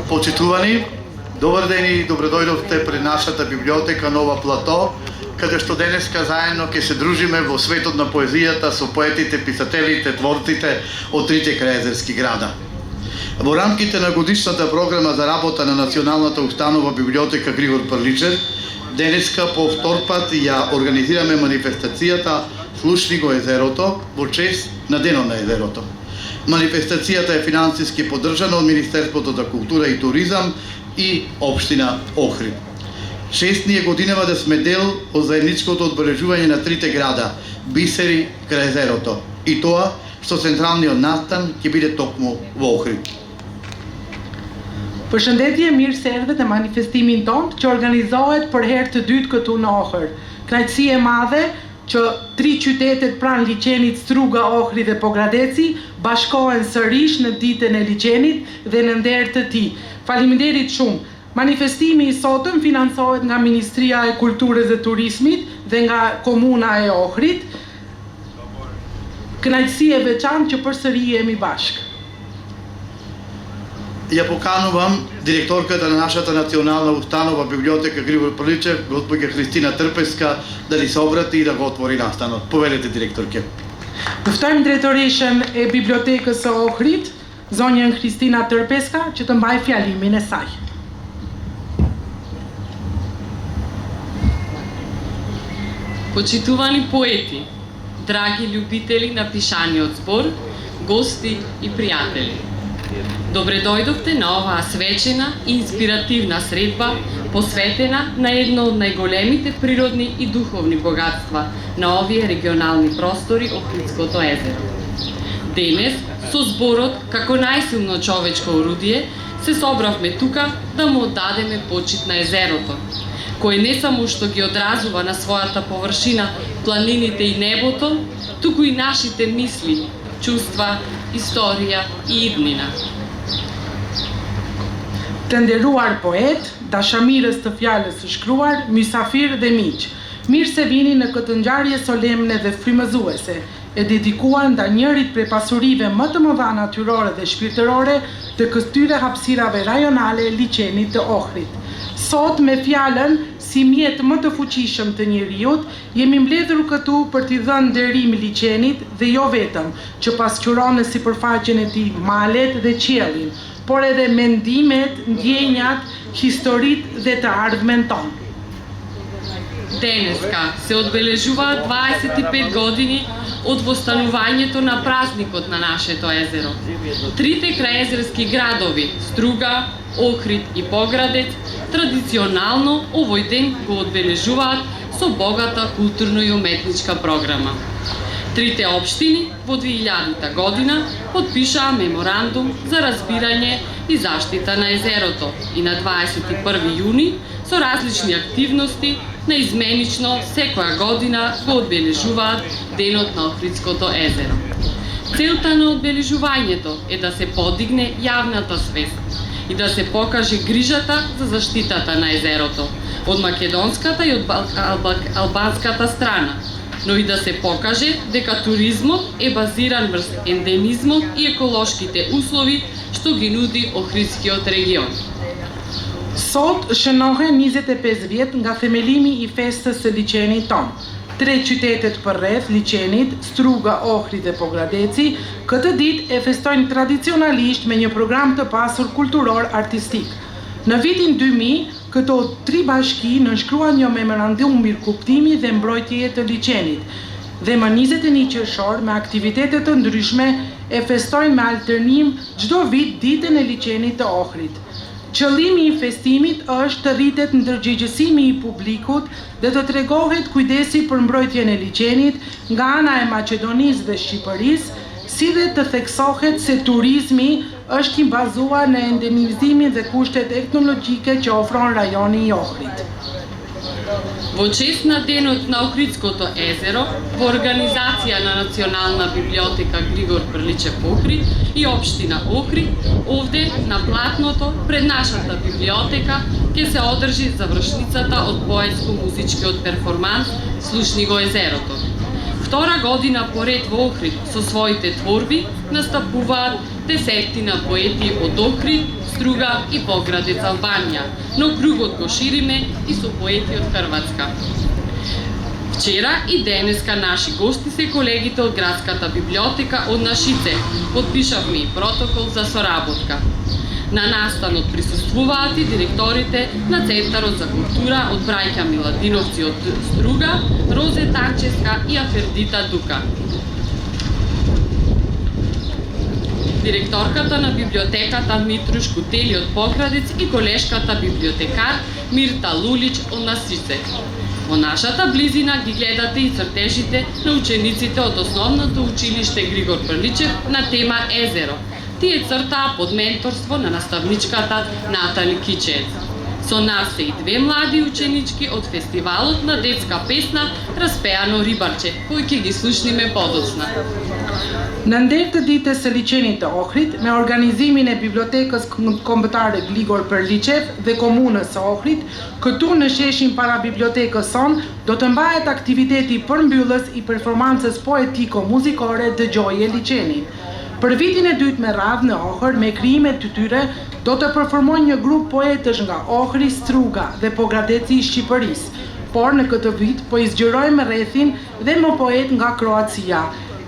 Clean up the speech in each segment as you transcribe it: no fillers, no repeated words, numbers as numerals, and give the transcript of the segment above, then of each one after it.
Почитувани, добар ден и добредојдовте пред нашата библиотека Нова Плато, каде што денеска заедно ќе се дружиме во светот на поезијата со поетите, писателите, творците од трите крајезерски града. Во рамките на годишната програма за работа на Националната установа библиотека Григор Прличев, денеска по втор пат ја организираме манифестацијата Слушни го езерото во чест на Денот на езерото. Манифестацијата е финансиски поддржана од Министерството за култура и туризам и Општина Охрид. 6 ни е годинава да сме дел од заедничкото одбележување на трите града, бисери крај езерото, и тоа што централниот настан ќе биде токму во Охрид. Përshëndetje, mirë se erdhët në manifestimin tonë që organizohet për herë të dytë këtu në Ohër. Kënaqësi e madhe që tri qytetet pranë liçenit Struga, Ohri dhe Pogradeci bashkohen sërish në ditën e liçenit dhe në nder të tij. Faleminderit shumë. Manifestimi i sotëm financohet nga Ministria e Kulturës dhe Turizmit dhe nga Komuna e Ohrit. Kënaqësi e veçantë që përsëri jemi bashkë. Ја поканувам директорката на нашата национална установа библиотека Григор Прличев, госпоѓа Христина Трпеска, да ни се обрати и да го отвори настанот. Повелете, директорке. Ftojmë drejtoreshën e bibliotekës së Ohrit, zonjën Hristina Trpeska, që të mbajë fjalimin e saj. Почитувани поети, драги љубители на пишаниот збор, гости и пријатели. Добре дојдовте на оваа свечена и инспиративна средба, посветена на едно од најголемите природни и духовни богатства на овие регионални простори Охридското езеро. Денес, со зборот како најсилно човечко орудие, се собравме тука да му оддадеме почит на езерото, кој не само што ги одразува на својата површина планините и небото, туку и нашите мисли, чувства, историја и иднина. Të nderuar poet, dashamirës të fjalës së shkruar, mysafir dhe miq, mirë se vini në këtë ngjarje solemne dhe frymëzuese, e dedikuar nda njërit prej pasurive më të mëdha natyrore dhe shpirtërore të këtyre hapësirave rajonale liçenit të Ohrit. Sot me fjalën si mjet më të fuqishëm të njeriut, jemi mbledhur këtu për t'i dhënë nderim liçenit dhe jo vetëm që pasqyron në sipërfaqen e tij malet dhe qiellin, por edhe mendimet, ndjenjat, historitë dhe të ardhmen tonë. Денеска се одбележуваат 25 години од востанувањето на празникот на нашето езеро. Трите крајезерски градови, Струга, Охрид и Поградец, традиционално овој ден го одбележуваат со богата културно и уметничка програма. Трите општини во 2000 година подпишаа меморандум за разбирање и заштита на езерото и на 21 јуни со различни активности наизменично секоја година го одбележуваат Денот на Охридското езеро. Целта на одбележувањето е да се подигне јавната свест и да се покаже грижата за заштитата на езерото од македонската и од албанската страна, но и да се покаже дека туризмот е базиран врз ендемизмот и еколошките услови што ги нуди Охридскиот регион. Sot shënohen 25 vjet nga themelimi i festës së liçenit ton. Tre qytetet përreth liçenit, Struga, Ohri dhe Pogradeci, këtë ditë e festojnë tradicionalisht me një program të pasur kulturor artistik. Në vitin 2000, këto tri bashki nënshkruan një memorandum mirëkuptimi dhe mbrojtjeje të liçenit. Dhe më 21 qershor me aktivitete të ndryshme e festojnë me alternim çdo vit ditën e liçenit të Ohrit. Qëllimi i festimit është të rritet ndërgjegjësimi i publikut dhe të tregohet kujdesi për mbrojtjen e liçenit nga ana e Maqedonisë dhe Shqipërisë, si dhe të theksohet se turizmi është i bazuar në endemizimin dhe kushtet teknologjike që ofron rajoni i Ohrit. Во чест на Денот на Охридското езеро, во организација на Национална библиотека Григор Прличев Охрид и Општина Охрид, овде на платното пред нашата библиотека ќе се одржи завршницата од поетско-музичкиот перформанс Слушни го езерото. Втора година поред во Охрид со своите творби настапуваат десеттина поети од Охрид, Струга и Поградец Албанија, но кругот го шириме и со поети од Хрватска. Вчера и денеска наши гости се колегите од Градската библиотека од Нашице. Подпишавме и протокол за соработка. На настанот присуствуваат и директорите на Центарот за култура од браќа Миладиновци од Струга, Розе Танческа и Афердита Дука. Директорката на библиотеката Митруш Кутели од Поградец и колешката библиотекар Мирта Лулич од Насице. Во нашата близина ги гледате и цртежите на учениците од Основното училиште Григор Прличев на тема Езеро. Тие цртаа под менторство на наставничката Натали Кичец. Со нас се и две млади ученички од фестивалот на детска песна Распеано рибарче, кои ќе ги слушниме подоцна. Në ndër të ditës së liçenit të Ohrit, me organizimin e Bibliotekës Kombëtare Gligor Përliçev dhe Komunës së Ohrit, këtu në sheshin para bibliotekës son, do të mbahet aktiviteti përmbyllës i performancës poetiko-muzikore Dëgjoje liçenin. Për vitin e dytë me radhë në Ohër, me krijimet të tyre, do të performojnë një grup poetësh nga Ohri, Struga dhe Pogradeci i Shqipërisë. Por në këtë vit po i zgjerojmë rrethin dhe më poet nga Kroacia.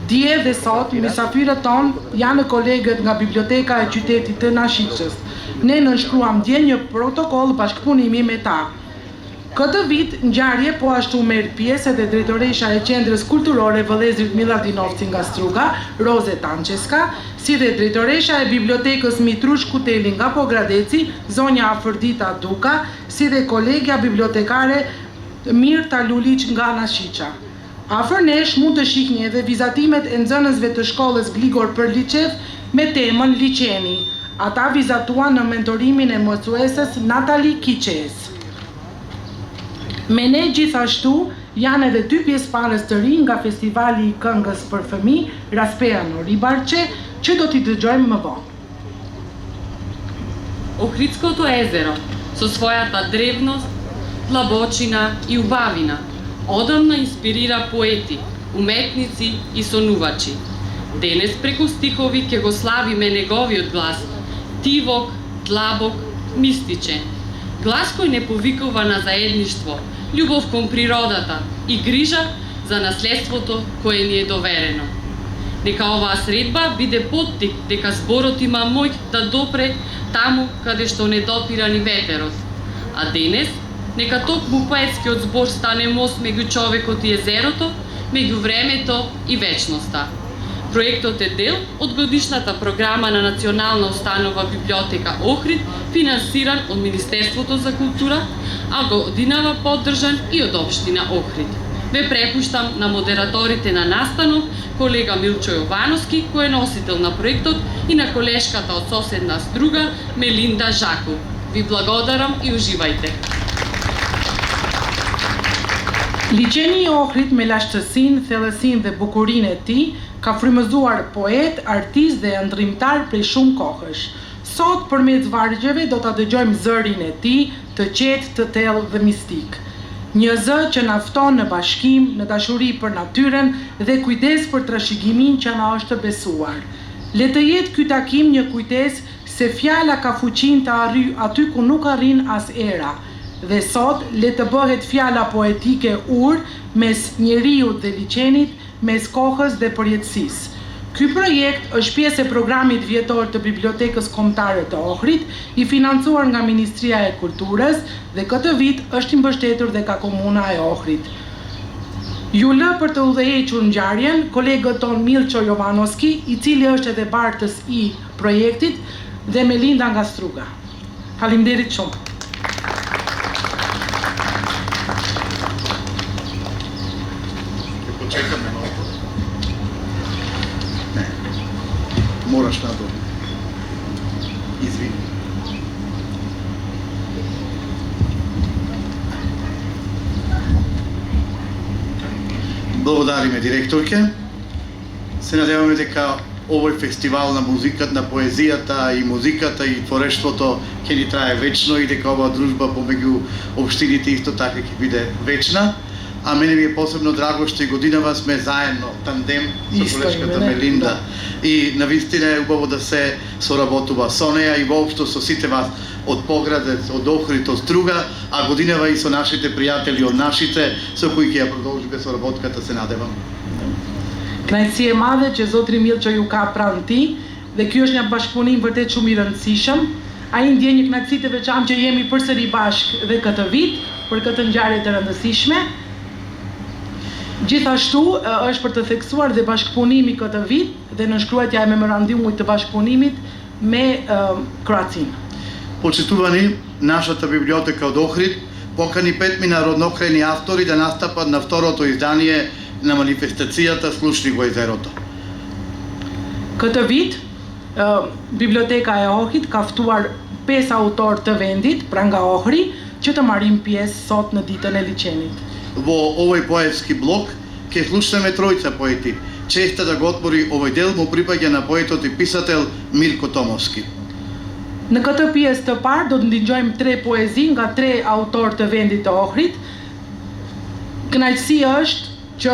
Dje dhe sot, mysafirët tonë janë kolegët nga Biblioteka e Qytetit të Nashicës. Ne nënshkruam dje një protokoll bashkëpunimi me ta. Këtë vit, ngjarje po ashtu merr pjesë edhe drejtoresha e Qendrës Kulturore Vëllezrit Miladinovci nga Struga, Roze Tančeska, si dhe drejtoresha e Bibliotekës Mitrush Kuteli nga Pogradeci, zonja Afërdita Duka, si dhe kolegja bibliotekare Mirta Luliç nga Nashiqa. Afër nesh mund të shihni edhe vizatimet e nxënësve të shkollës Gligor Përliçev me temën Liçeni. Ata vizatuan në mentorimin e mësuesës Natali Kicez. Me ne gjithashtu janë edhe dy pjesëparës të rinj nga Festivali i Këngës për Fëmijë Raspeano Ribарче, që do t'i dëgjojmë më vonë. Охридското езеро, со својата древност, длабочина и убавина, одамна инспирира поети, уметници и сонувачи. Денес преку стихови ќе го славиме неговиот глас, тивок, длабок, мистичен. Глас кој не повикува на заедништво, љубов кон природата и грижа за наследството кое ни е доверено. Нека оваа средба биде поттик дека зборот има моќ да допре таму каде што не допира ни ветерот. А денес, нека токму поетскиот збор стане мост меѓу човекот и езерото, меѓу времето и вечноста. Проектот е дел од годишната програма на Национална установа библиотека Охрид, финансиран од Министерството за култура, а годинава поддржан и од општина Охрид. Ве препуштам на модераторите на настанов, колега Милчо Јовановски, кој е носител на проектот, и на колешката од соседна Струга, Мелинда Жаков. Ви благодарам и уживајте. Liçeni i Ohrit me lashtësinë, thellësinë dhe bukurinë e tij ka frymëzuar poet, artist dhe ëndrrimtar prej shumë kohësh. Sot përmes vargjeve do ta dëgjojmë zërin e tij, të qetë, të thellë dhe mistik. Një zë që na fton në bashkim, në dashuri për natyrën dhe kujdes për trashëgiminë që na është besuar. Le të jetë ky takim një kujdes se fjala ka fuqinë të arrijë aty ku nuk arrin as era. Dhe sot le të bëhet fjala poetike mes njeriut dhe liçenit, mes kohës dhe përjetësisë. Ky projekt është pjesë e programit vjetor të Bibliotekës Kombëtare të Ohrit, i financuar nga Ministria e Kulturës dhe këtë vit është i mbështetur dhe ka Komuna e Ohrit. Ju lë për të udhëhequr ngjarjen kolegët ton Milço Jovanovski, i cili është edhe bartës i projektit, dhe Melinda nga Struga. Faleminderit shumë. Почекаме малку. Не. Мораш надолу. Извини. Благодариме директорке. Се надеваме дека овој фестивал на музиката, на поезијата и творештвото ќе ни трае вечно и дека оваа дружба помеѓу општините исто така ќе биде вечна. а мене ми е посебно драго што и годинава сме заедно, тандем со Исто колешката име, Мелинда. И навистина е убаво да се соработува со неја и воопшто со сите вас од Поградец, од Охрид, од Струга, а годинава и со нашите пријатели од нашите, со кои ќе ја продолжиме соработката, се надевам. Kënaqësi e madhe që Zotri Mill që ju ka pranë ti, dhe ky është një bashkëpunim vërtet shumë i rëndësishëm. Ai ndjen një kënaqësi të veçantë që jemi përsëri bashkë dhe këtë vit për këtë ngjarje të rëndësishme. Gjithashtu është për të theksuar dhe bashkëpunimi këtë vit dhe nënshkruajtja e memorandumit të bashkëpunimit me Kroacinë. Почитувани, нашата библиотека од Охрид покани 5 народнокрајни автори да настапат на второто издание на манифестацијата Слушни го езерото. Këtë vit, Biblioteka e Ohrit ka ftuar 5 autor të vendit, pra nga Ohri, që të marrin pjesë sot në ditën e liçenit. Во овој поетски блок ќе слушнеме тројца поети. Честа да го отвори овој дел му припаѓа на поетот и писател Мирко Томовски. Në këtë pjesë të parë do të ndëgjojmë 3 poezi nga 3 autor të vendit të Ohrit. Kënaqësia është që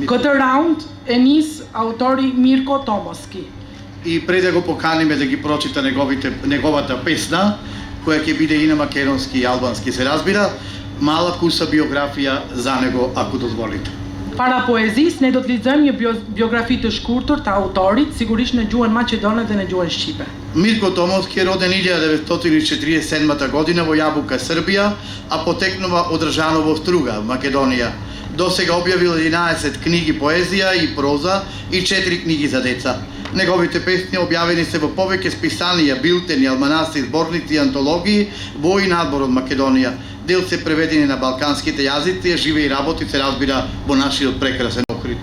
këtë round e nis autori Mirko Tomovski. И пред да го поканиме да ги прочита неговата песна, која ќе биде и на македонски и албански, се разбира, мала куса биографија за него, ако дозволите. Para poezisë, ne do të lexojmë një biografi të shkurtër të autorit, sigurisht në gjuhën maqedone dhe në gjuhën shqipe. Мирко Томовски е роден 1947 година во Јабука, Србија, а потекнува од Држаново, Струга, Македонија. До сега објавил 11 книги поезија и проза и 4 книги за деца. Неговите песни објавени се во повеќе списанија, билтени, алманаси, зборници и антологии во и надвор од Македонија. Дел се преведени на балканските јазици, живе и работи, се разбира, во нашиот прекрасен Охрид.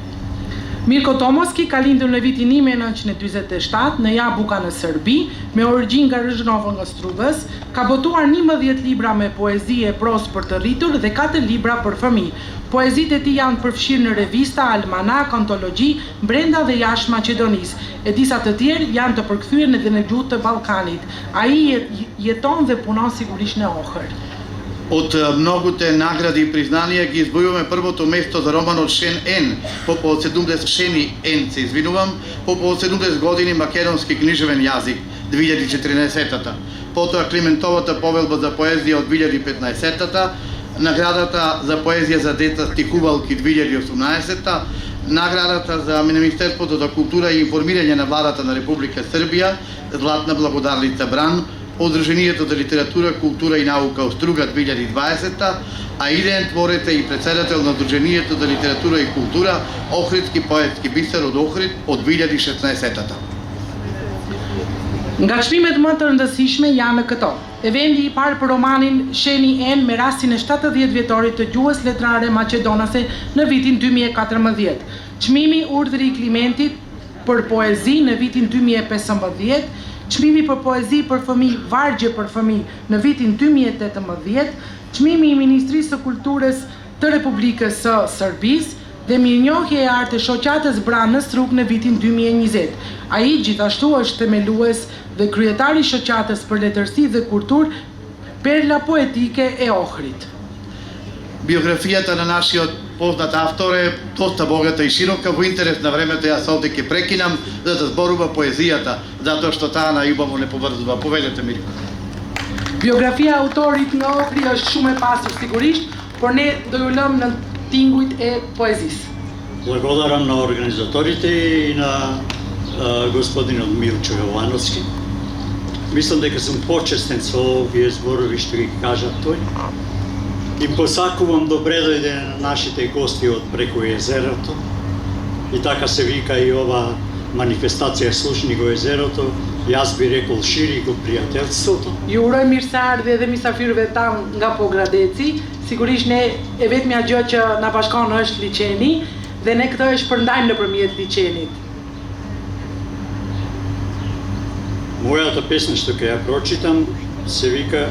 Mirko Tomovski ka lindur në vitin 1947 në Jabuka në Serbi, me origjinë nga Rëzhnova nga Strugës, ka botuar 11 libra me poezi e prozë për të rritur dhe 4 libra për fëmijë. Poezitë e tij janë përfshirë në revista, almanak, antologji brenda dhe jashtë Maqedonisë. E disa të tjerë janë të përkthyer edhe në gjuhë të Ballkanit. Ai jeton dhe punon sigurisht në Ohër. Од многуте награди и признанија ги избојуваме првото место за романот Шен Ен, по повод 70 Шени Ен, се извинувам, по повод 70 години македонски книжевен јазик 2014-та. Потоа Климентовата повелба за поезија од 2015-та, наградата за поезија за деца Стихувалки 2018-та, наградата за Министерството за култура и информирање на владата на Република Србија, Златна благодарница Бран, Одруженијето за литература, култура и наука од Струга 2020-та, а идеен творец и председател на Одруженијето за литература и култура Охридски поетски бисер од Охрид од 2016-та. Nga çmimet më të rëndësishme janë këto. Eventi i parë për romanin Sheni En me rastin e 70 vjetorit të gjuhës letrare maqedonase në vitin 2014. Çmimi Urdhri i Klimentit për poezi në vitin 2015. Çmimi për poezi për fëmijë, vargje për fëmijë në vitin 2018, çmimi i Ministrisë së Kulturës të Republikës së Serbisë dhe mirënjohje e artë e shoqatës Bran në Strug në vitin 2020. Ai gjithashtu është themelues dhe kryetari i shoqatës për letërsi dhe kulturë Perla Poetike e Ohrit. Биографијата на нашиот познат автор е доста богата и широка, во интерес на времето јас овде ќе прекинам за да зборува поезијата, затоа што таа најубаво не поврзува. Повелете, Мирко. Biografia e autorit nga Ohri është shumë e pasur sigurisht, por ne do ju lëmë në tingujt e poezisë. Благодарам на организаторите и на господинот Милчо Јовановски. Мислам дека сум почестен со овие зборови што ги кажа тој. И посакувам добре дојде на нашите гости од преку езерото. И така се вика и ова манифестација Слушни го езерото. Јас би рекол шири го пријателството. Ju uroj mirëseardhje edhe mysafirëve tan nga Pogradeci. Sigurisht ne e vetmja gjë që na bashkon është liçeni dhe ne këtë e shpërndajmë nëpërmjet liçenit. Мојата песна што ќе ја прочитам се вика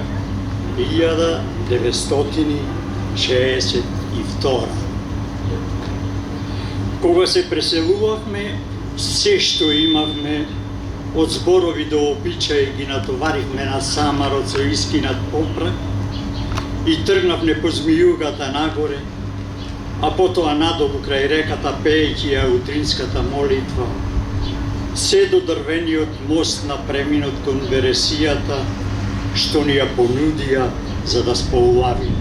1962. Кога се преселувавме, се што имавме, од зборови до обичаи ги натоваривме на самарот со искинат попрак и тргнавме по змијугата нагоре, а потоа надолу крај реката пеејќи ја утринската молитва, се до дрвениот мост на преминот кон Вересијата, што ни ја понудија за да сполави.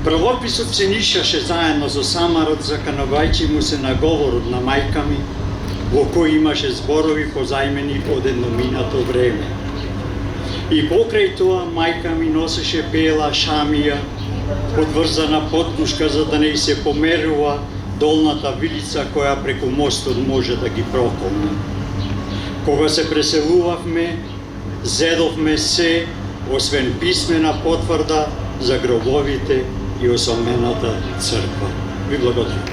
Правописот се нишаше заедно со Самарот, заканувајќи му се на говорот на мајка ми, во кој имаше зборови позајмени од едно минато време. И покрај тоа мајка ми носеше бела шамија, подврзана поддушка за да не се померува долната вилица која преку мостот може да ги проколне. Кога се преселувавме, зедовме се, освен писмена потврда за гробовите и осамената црква. Ви благодарам.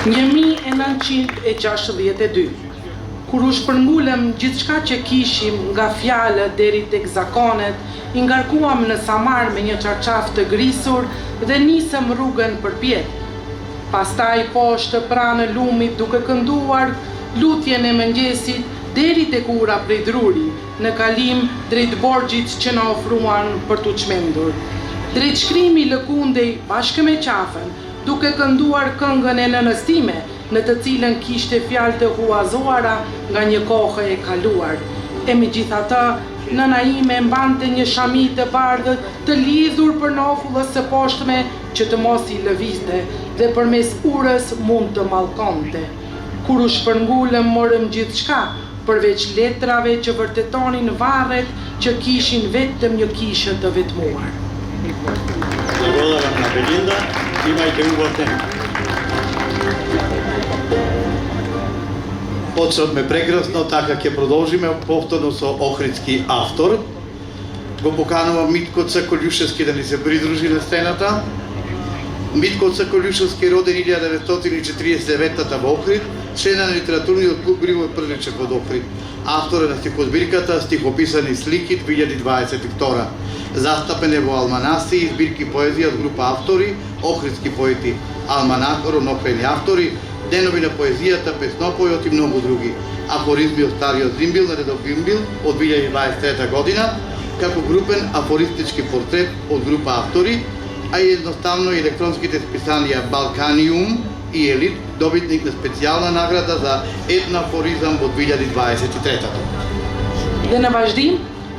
1962. Kur u shpërngulëm gjithçka që kishim, nga fjalët deri tek zakonet, i ngarkuam në Samar me një çarçaf të grisur dhe nisëm rrugën përpjet. Pastaj poshtë pranë lumit duke kënduar lutjen e mëngjesit deri tek ura prej druri, në kalim drejt borxhit që na ofruan për t'u çmendur. Drejt shkrimi lëkundej bashkë me qafën, duke kënduar këngën e nënës time, në të cilën kishte fjalë të huazoara nga një kohë e kaluar. E megjithatë, nëna ime mbante një shami të bardhët të lidhur për nofullës së poshtme që të mos i lëvizte dhe përmes urës mund të mallkonte. Kur u shpërngulëm morëm gjithçka, përveç letrave që vërtetonin varret që kishin vetëm një kishë të vetmuar. Благодарам на Белинда, имајте убав ден. Почнавме прекрасно, така ќе продолжиме повторно со охридски автор. Го поканувам Митко Цаколјушевски да ни се придружи на сцената. Митко Цаколјушевски роден 1949 во Охрид, член на литературниот клуб Григој Прличев од Охрид. Автор е на стихозбирката Стихописани слики 2022. Застапен е во алманаси и збирки поезија од група автори, охридски поети, алманах, ровнокрајни автори, денови на поезијата, песнопојот и многу други. Афоризми од Стариот Зимбил на Редов Зимбил од 2023 година, како групен афористички портрет од група автори, а и едноставно и електронските списанија Балканиум и Елит, добитник на специјална награда за етноафоризам во 2023. Dhe në vazhdim,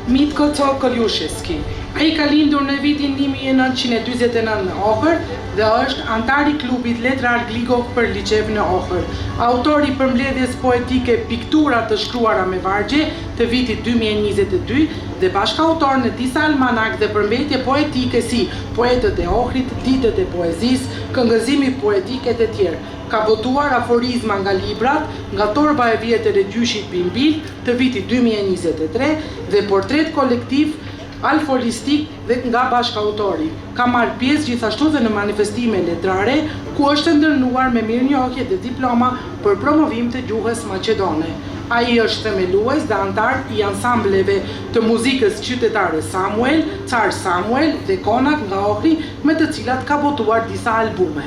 Mitko Cokoliushevski. Ai ka lindur në vitin 1949 në Ohër dhe është antar i klubit letrar Gligov Prliçev në Ohër, autor i përmbledhjes poetike Piktura të shkruara me vargje të vitit 2022 dhe bashkautor në disa almanak dhe përmbledhje poetike si Poetët e Ohrit, Ditët e Poezisë, Këngëzimi poetik e të tjerë. Ka botuar aforizma nga librat, nga Torba e vjetër e gjyshit Bimbil të vitit 2023 dhe portret kolektiv alforistik dhe nga bashkautori. Ka marrë pjesë gjithashtu dhe në manifestime letrare, ku është ndërnuar me mirënjohje dhe diploma për promovim të gjuhës maqedone. Ai është themelues dhe antar i ansambleve të muzikës qytetare Samuel, Car Samuel dhe Konak nga Ohri, me të cilat ka botuar disa albume.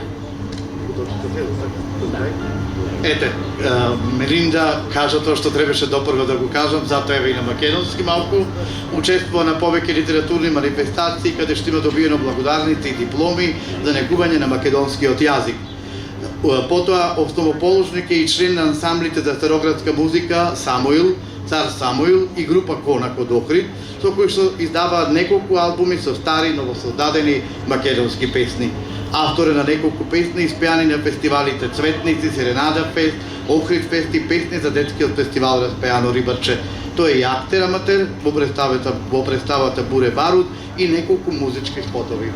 Ете, Мелинда кажа тоа што требаше допрво да го кажам, затоа еве и на македонски малку учествува на повеќе литературни манифестации каде што има добиено благодарници и дипломи за негување на македонскиот јазик. Потоа основоположник е и член на ансамблите за староградска музика Самуил, Цар Самуил и група Конак од Охрид, со кои што издава неколку албуми со стари новосоздадени македонски песни. Автор е на неколку песни испеани на фестивалите Цветници, Серенада фест, Охрид фест и песни за детскиот фестивал Распеано Рибарче. Тој е и актер аматер во представата Буре Барут и неколку музички спотови.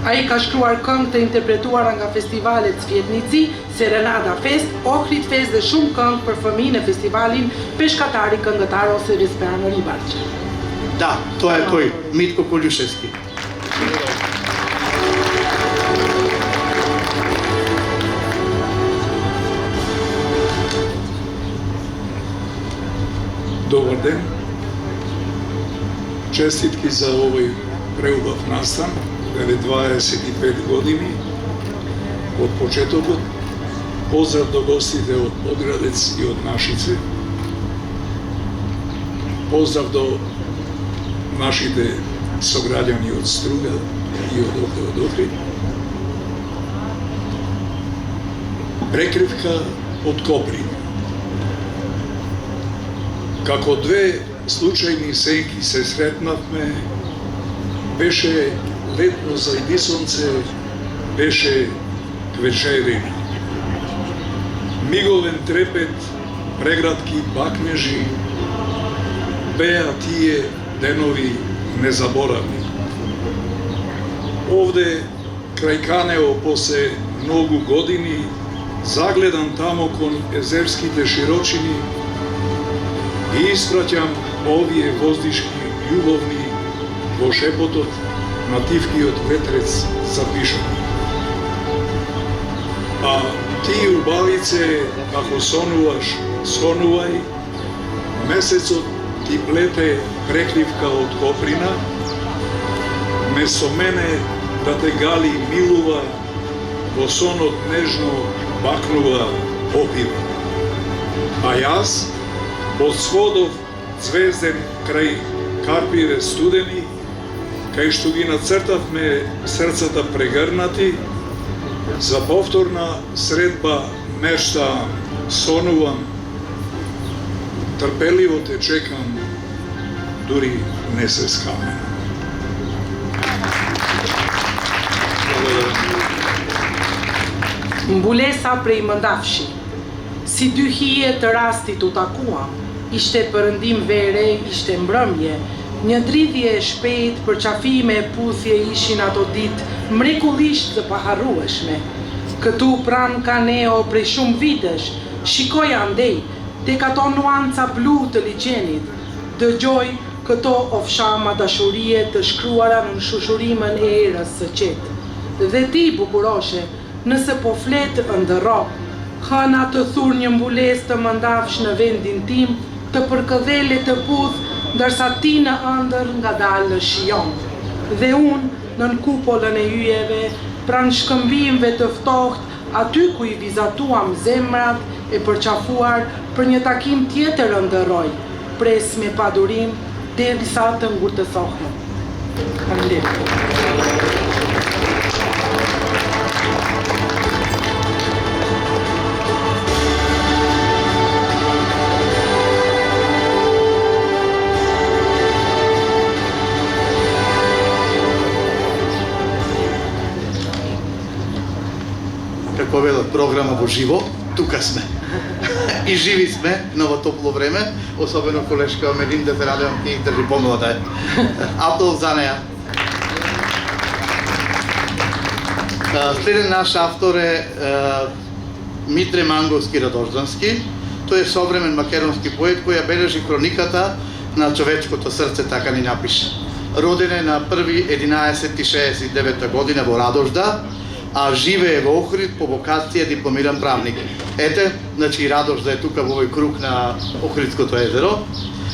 Ai ka shkruar këngë të interpretuara nga festivalet Cvjetnici, Serenada Fest, Ohrid Fest dhe shumë këngë për fëmijë në festivalin Peshkatari Këngëtar ose Raspeano Ribarçe. Да, тоа е тој, Митко Колјушевски. Добар ден. Честитки за овој преубав настан, еве 25 години од почетокот. Поздрав до гостите од Подградец и од Нашице. Поздрав до нашите сограѓани од Струга и од Охрид. Прекривка од Коприн. Како две случајни сенки се сретнавме, беше летно зајдисонце, беше вечерина. Миговен трепет, прегратки бакнежи, беа тие денови незаборавни. Овде, крај Канео, после многу години, загледан тамо кон езерските широчини и испраќам овие воздишки љубовни во шепотот на тивкиот ветрец запишани. А ти, убавице, како сонуваш, сонувај, месецот ти плете прекривка од Коприна, место мене да те гали милува, во сонот нежно бакнува опива. А јас, од сходов звезден крај карпиве студени, кај што ги нацртавме срцата прегрнати, за повторна средба мештаам, сонувам, трпеливо те чекам, дури не се скаменам. Mbulesa prej mëndafshi. Si dy hije të rastit u takuam, ishte përëndim vere, ishte mbrëmje, një dridhje e shpejt për qafime e puthje ishin ato ditë mrekullisht të paharrueshme. Këtu pran Kaneo prej shumë vitesh, shikoj andej, tek ato nuanca blu të liçenit, dëgjoj këto ofshama dashurie të shkruara në shushurimën e erës së qetë. Dhe ti, bukuroshe, nëse po fletë ndërro, hëna të thur një mbules të mëndafsh në vendin tim, të përkëdhele të puth, ndërsa ti në ëndër nga dalë shion. Dhe unë, nën kupollën e hyjeve, pranë shkëmbimve të ftoht, aty ku i vizatuam zemrat e përqafuar për një takim tjetër ndërroj, pres me padurim, derisa të ngurtësohem. Faleminderit. Како велат програма во живо, тука сме. И живи сме на ова топло време, особено колешка Медин, да се радувам ти држи помлада е. Апел за неа. Следен наш автор е Митре Манговски Радождански. Тој е современ македонски поет кој ја бележи хрониката на човечкото срце, така ни напише. Роден е на 1.11.69 година во Радожда, а живее во Охрид, по вокација дипломиран правник. Ете, значи Радожда е тука во овој круг на Охридското езеро.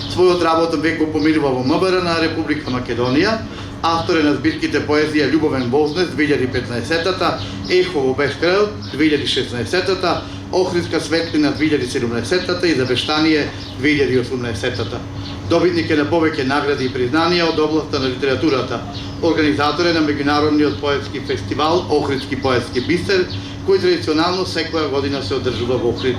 Својот работен век го помирува во МВР на Република Македонија. Автор е на збирките поезија Љубовен вознес 2015-та, Ехо во Бескрајот 2016-та, Охридска светлина 2017-та и Завештание 2018-та. Добитник е на повеќе награди и признанија од областта на литературата. Организатор е на меѓународниот поетски фестивал Охридски поетски бисер, кој традиционално секоја година се одржува во Охрид.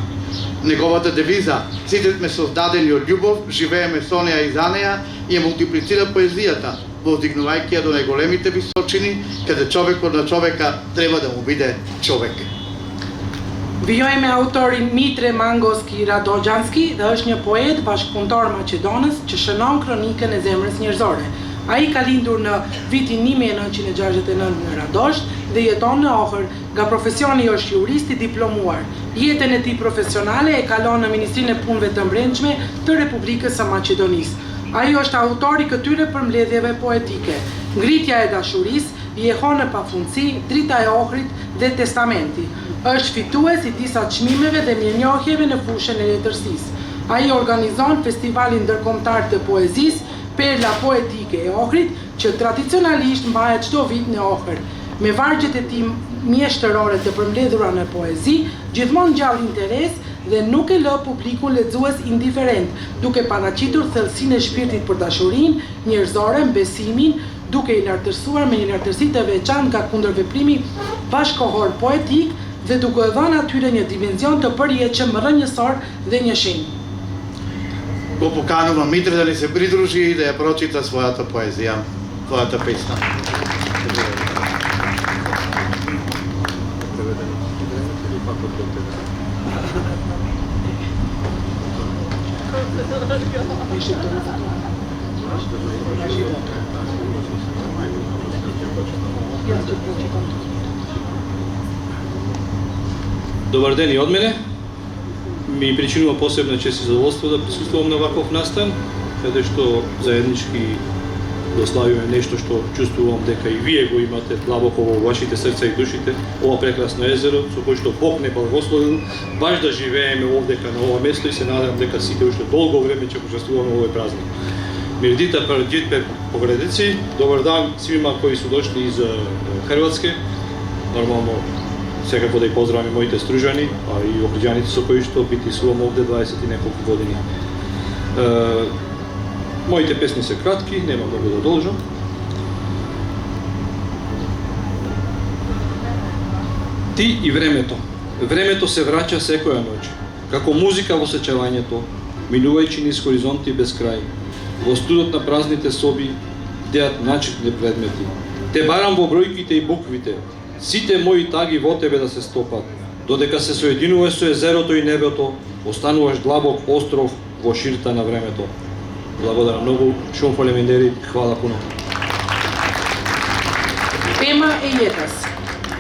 Неговата девиза "Сите сме создадени од љубов, живееме со неа и за неа" ја мултиплицира поезијата, воздигнувајќи ја до најголемите височини, каде човекот на човека треба да му биде човек. Vijojmë autorin Mitre Mangovski Radogjanski dhe është një poet bashkëpunëtor maqedonës që shënon kronikën e zemrës njerëzore. Ai ka lindur në vitin 1969 në Radosht dhe jeton në Ohër, nga profesioni është juristi diplomuar. Jetën e tij profesionale e kalon në Ministrinë e Punëve të Brendshme të Republikës së Maqedonisë. Ai është autor i këtyre përmbledhjeve poetike: Ngritja e dashurisë, Jeho në pafundësi, Drita e Ohrit dhe Testamenti. Është fitues i disa çmimeve dhe mirënjohjeve në fushën e letërsisë. Ai organizon festivalin ndërkombëtar të poezisë Perla Poetike e Ohrit, që tradicionalisht mbahet çdo vit në Ohër. Me vargjet e tij mjeshtërore të përmbledhura në poezi, gjithmonë gjallë interes dhe nuk e lë publikun lexues indiferent, duke paraqitur thellësinë e shpirtit për dashurinë njerëzore, besimin, duke i lartësuar me një lartësi të veçantë nga kundërveprimi bashkohor poetik dhe duke dhënë atyre një dimenzion të përjetshëm rrënjësor dhe një shenjë. Го поканувам Митре да ни се придружи и да ја прочита својата поезија, својата песна. Добар ден и од мене. Ми причинува посебна чест и задоволство да присуствувам на ваков настан, каде што заеднички да славиме нешто што чувствувам дека и вие го имате длабоко во вашите срца и душите, ова прекрасно езеро, со кој што Бог не благословил, баш да живееме овдека на ова место и се надевам дека сите уште долго време ќе учествуваме во овој празник. Мирдита Параџитпе поградици, добар дан свима кои су дошли из Хрватске. Нормално секако да и поздравам и моите стружани, а и охриѓаните со кои што битисувам овде 20 и неколку години. Моите песни се кратки, нема многу да должам. Ти и времето. Времето се враќа секоја ноќ, како музика во сечувањето, минувајќи низ хоризонти без крај. Во студот на празните соби бдеат начитни предмети. Те барам во бројките и буквите, сите мои таги во тебе да се стопат. Додека се соединуваш со езерото и небето, остануваш длабок остров во ширта на времето. Благодарам многу, shumë faleminderit, hvala puno. Tema e jetës.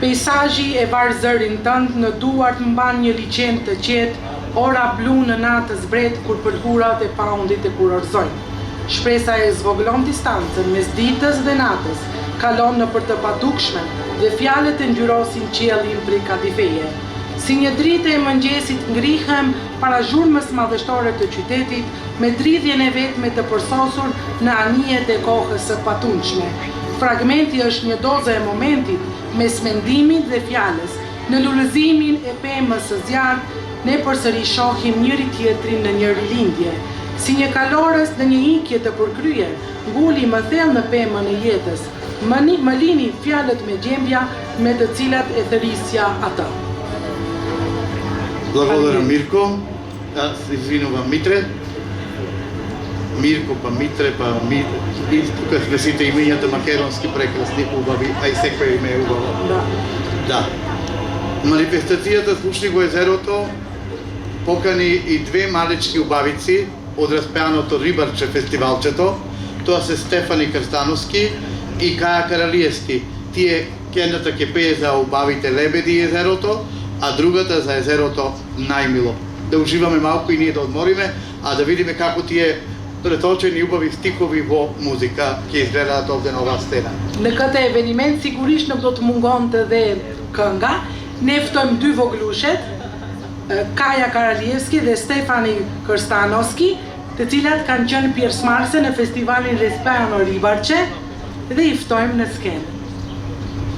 Peizazhi e var zërin tënd, në duart mban një liçen të qetë, ora blu në natë zbret kur pëlhurat e paundit e kurorëzojnë. Shpresa e zvoglon distancën mes ditës dhe natës, kalon në për të padukshme dhe fjalët e ngjyrosin qiellin prej kadifeje. Si një dritë e mëngjesit ngrihem para zhurmës madhështore të qytetit, me dridhjen e vetme të përsosur në anijet e kohës së patundshme. Fragmenti është një dozë e momentit mes mendimit dhe fjalës. Në lullëzimin e pemës së zjarrt, ne përsëri shohim njëri tjetrin në një rilindje. Si një kalorës në një ikje të përkryer, nguli më thellë në pemën e jetës. Më lini fjalët me gjembja me të cilat e thërisja ata. Благодарам Мирко, извинувам Митре. Мирко, па Митре, па Митре. И тука сме сите имењата македонски прекрасни, убави, а и секој име е убаво. Да. Манифестацијата Слушни го езерото покани и две малечки убавици од распеаното Рибарче фестивалчето. Тоа се Стефани Крстановски и Каја Каралиевски. Тие едната ќе пее за убавите лебеди и езерото, а другата за езерото најмило. Да уживаме малку и ние да одмориме, а да видиме како тие преточени убави стихови во музика ќе изгледаат овде на оваа стена. Në këtë eveniment sigurisht nuk do të mungonte dhe kënga. Ne ftojmë dy voglushet, Kaja Karalievski dhe Stefani Krstanovski, të cilat kanë qenë pjesëmarrëse në festivalin Respeano Ribarçe dhe i ftojmë në skenë.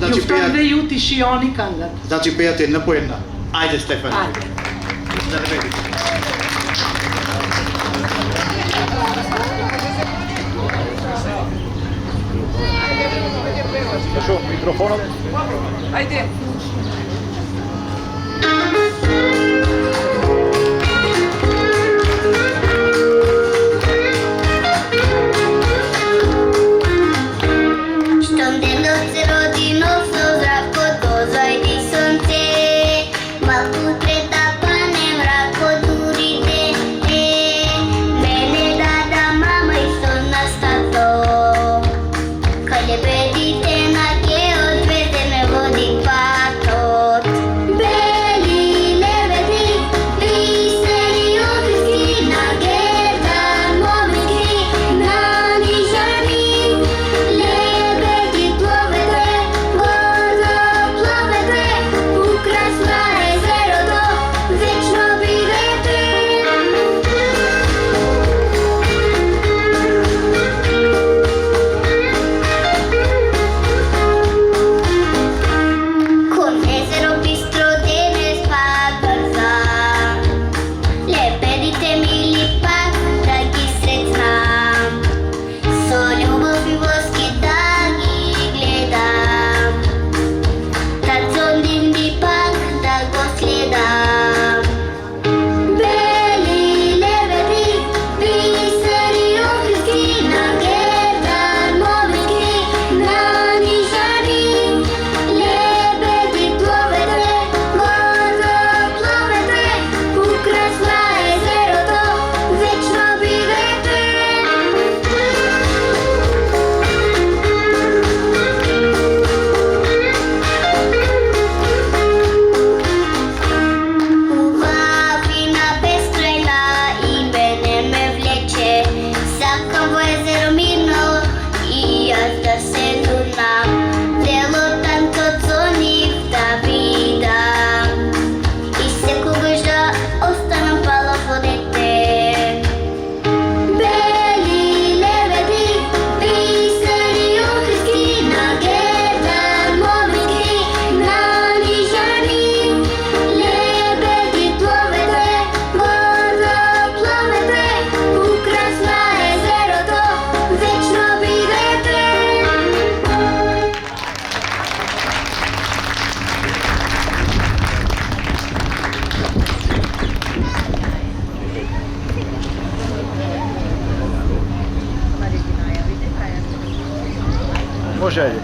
Ju ftojmë dhe ju t'i shijoni këngët. Значи пеат една по една. Ајде Стефани. Ajde. Да не беди. Шо, микрофонот? Ајде. Штом денот се роди нов со здравкото зајди сонце, малку трета пане мрако дурите, мене дада мама и со нас тато, кај лебедите на ке одведеме води пак. želje.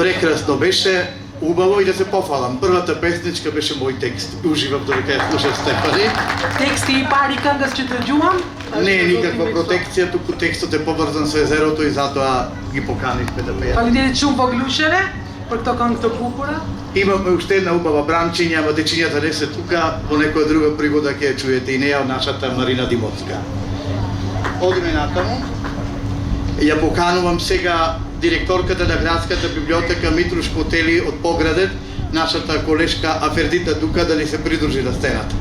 Прекрасно беше, убаво и да се пофалам. Првата песничка беше мој текст. Уживам додека ја слушам Стефани. Тексти и пари кога ќе траѓувам? Не е никаква протекција, туку текстот е поврзан со езерото и затоа ги поканивме да пеат. Али не чум во глушене, прто канто кукура. Имаме уште една убава бранчиња, ама дечињата не се тука, по некоја друга пригода ќе ја чуете и неја од нашата Марина Димовска. Одиме натаму. Ја поканувам сега директорката на градската библиотека Митруш Котели од Поградет, нашата колешка Афердита Дука да ни се придружи на сцената.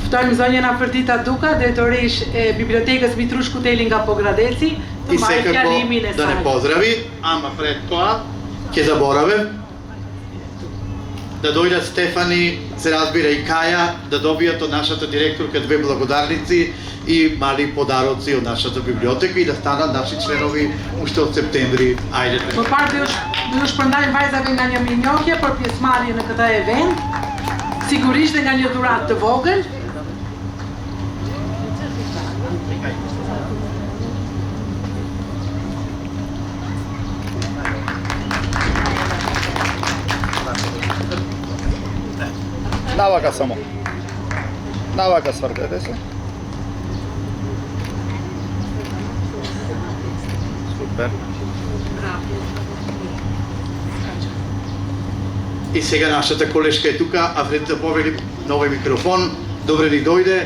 Вторим zonje na Aferdita Duka, директориш е библиотека Митруш Котели nga Pogradeci. И секако да не поздрави, ама пред тоа ќе заборавам да дојдат Стефани, се разбира и Каја, да добијат од нашата директорка две благодарници и мали подароци од нашата библиотека и да станат наши членови уште од септември. Ајде. По parte już prandajmë vajzave nga një minjohje për pjesëmarrje në këtë event, sigurisht nga një dhuratë të vogël. Навака само. Навака свртете се. Супер. И сега нашата колешка е тука, а пред да повели нови микрофон. Добре ни дојде.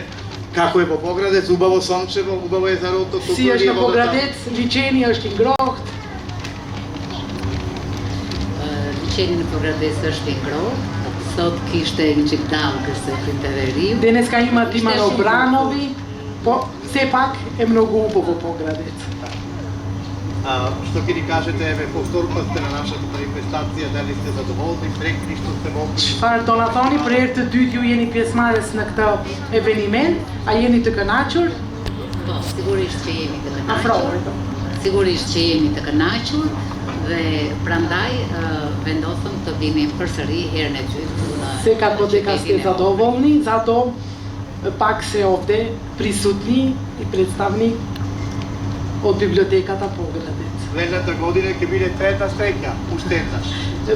Како е по Поградец? Убаво сончево, убаво езерото. Si është në Pogradec, liçeni është i ngrohtë. Liçeni në Pogradec është i ngrohtë. Sot kishte një qik dalë se printereriu. Danes ka ima Timan Obranovi, po все пак е многу убаво Pogradec. Што ќе ни кажете, еве, повторка сте на нашата манифестација, дали сте задоволни, среќни што сте могли? Çfarë do na thoni për herë të dytë ju jeni pjesëmarrës në këtë eveniment, a jeni të kënaqur? Po, sigurisht që jemi të kënaqur. Afrohuni do. Sigurisht që jemi të kënaqur. Dhe prandaj vendosëm të vinim përsëri herën e dytë. Секако дека сте задоволни, зато пак се овде присутни и представник од библиотеката Поградец. Следната година ќе биде трета стеќа, устеташ.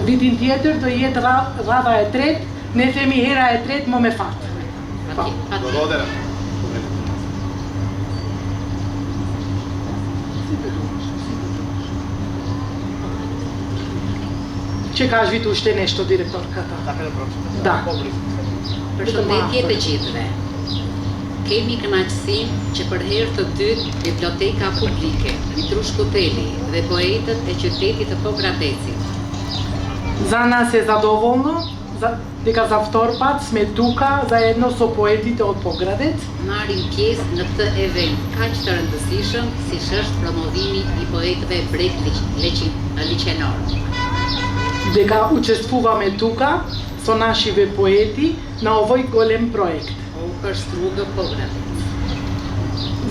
Видин тиетер до јет рада е трет, не феми ера е трет, моме фат. Благодарам. Ќе кажете уште нешто, директорката? Така да прочитам. Да. Përshëndetje të gjithëve. Kemi kënaqësinë që për herë të dytë Biblioteka Publike Mitru Shkuteli dhe poetët e qytetit të Pogradecit. За нас е задоволно дека за втор пат сме тука заедно со поетите од Поградец. Marrim pjesë në këtë event kaq të rëndësishëm si është promovimi i poetëve breg liçenor. Дека учествуваме тука со нашиве поети на овој голем проект. Охër Struga Pogradec.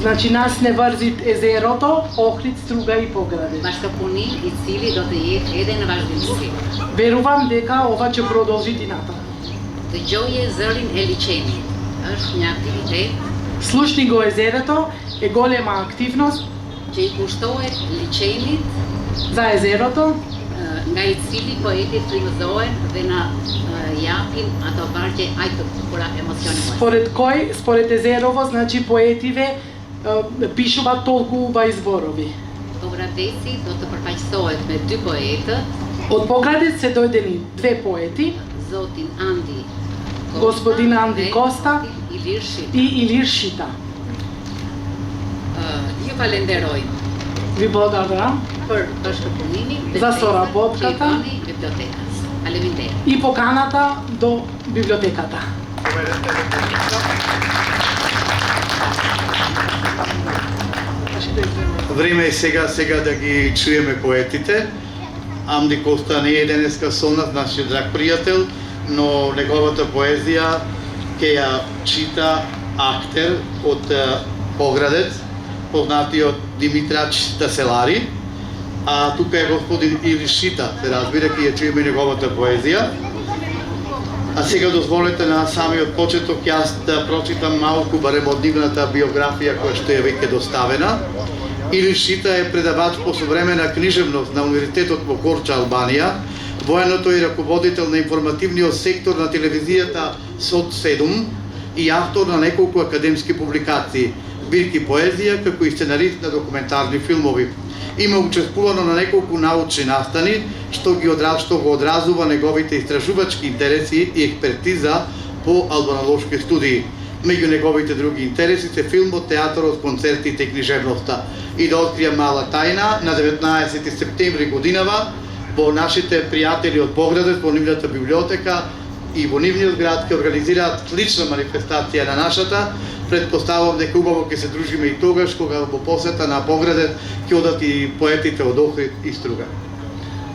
Значи нас не врзит езерото, Охрид, Струга и Поградец. Bashkëpunim i cili do të jetë edhe në vazhdimsi. Верувам дека ова ќе продолжи и натаму. Dëgjoje zërin e liçenit. Është një aktivitet Слушни го езерото е голема активност që i kushtohet liçenit за езерото, nga i cili poetit frymëzohen dhe na japin ato vargje aq të bukura emocionuese. според езерово, значи поетиве пишуваат толку убави зборови. Pogradeci do të përfaqësohet me dy poetë, Од Поградец се дојдени две поети, zotin Andi Costa Господин Анди dhe Коста Ilir Shita. и Илир Шита. Ju falenderojmë Ви благодарам për bashkëpunimin dhe За që соработката i bëni bibliotekës. Faleminderit. и поканата до библиотеката. Време е сега да ги чуеме поетите. Амди Коста не е денеска со нас, нашиот драг пријател, но неговата поезија ќе ја чита актер од Поградец, познатиот Димитрач Таселари, а тука е господин Илир Шита, се разбира, ќе ја чуеме неговата поезија. А сега дозволете на самиот почеток јас да прочитам малку барем од нивната биографија која што е веќе доставена. Илир Шита е предавач по современа книжевност на Универзитетот во Корча, Албанија. Военото е раководител на информативниот сектор на телевизијата СОТ 7 и автор на неколку академски публикации, збирки поезија, како и сценарист на документарни филмови. Има учествувано на неколку научни настани, што го одразува неговите истражувачки интереси и експертиза по албанолошки студии. Меѓу неговите други интереси се филмот, театарот, концертите и книжевноста. И да откријам мала тајна, на 19 септември годинава во нашите пријатели од Поградец, во нивната библиотека и во нивниот град ќе организираат слична манифестација на нашата. Предпоставам дека убаво ќе се дружиме и тогаш кога во посета на Поградец ќе одат и поетите од Охрид и Струга.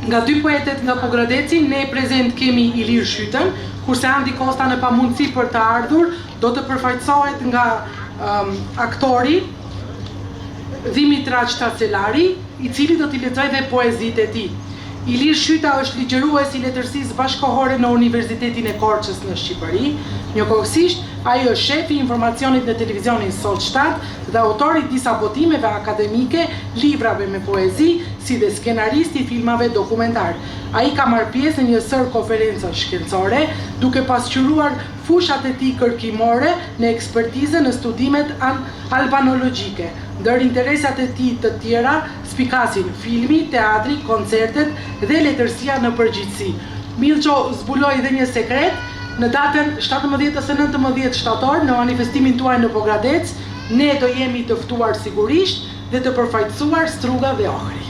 Nga dy poetet nga Pogradeci, ne prezent kemi Ilir Shytën, kurse Andi Kosta në pa mundësi për të ardhur, do të përfaqësohet nga aktori Dimitraç Tacelari, i cili do t'i lexojë dhe poezitë e tij. Ilir Shyta është ligjërues i letërsisë bashkohore në Universitetin e Korçës në Shqipëri. Njëkohësisht, ai është shef i informacionit në televizionin Sot 7 dhe autor i disa botimeve akademike, librave me poezi, si dhe skenarist i filmave dokumentar. Ai ka marrë pjesë në një sër konferencash shkencore, duke pasqyruar fushat e tij kërkimore në ekspertizën në studimet albanologjike. Ndër interesat e tij të tjera spikasin filmi, teatri, koncertet dhe letërsia në përgjithësi. Milço zbuloi edhe një sekret. Në datën 17 ose 19 shtator, në manifestimin tuaj në Pogradec, ne do jemi të ftuar sigurisht dhe të përfaqësuar Struga dhe Ohri.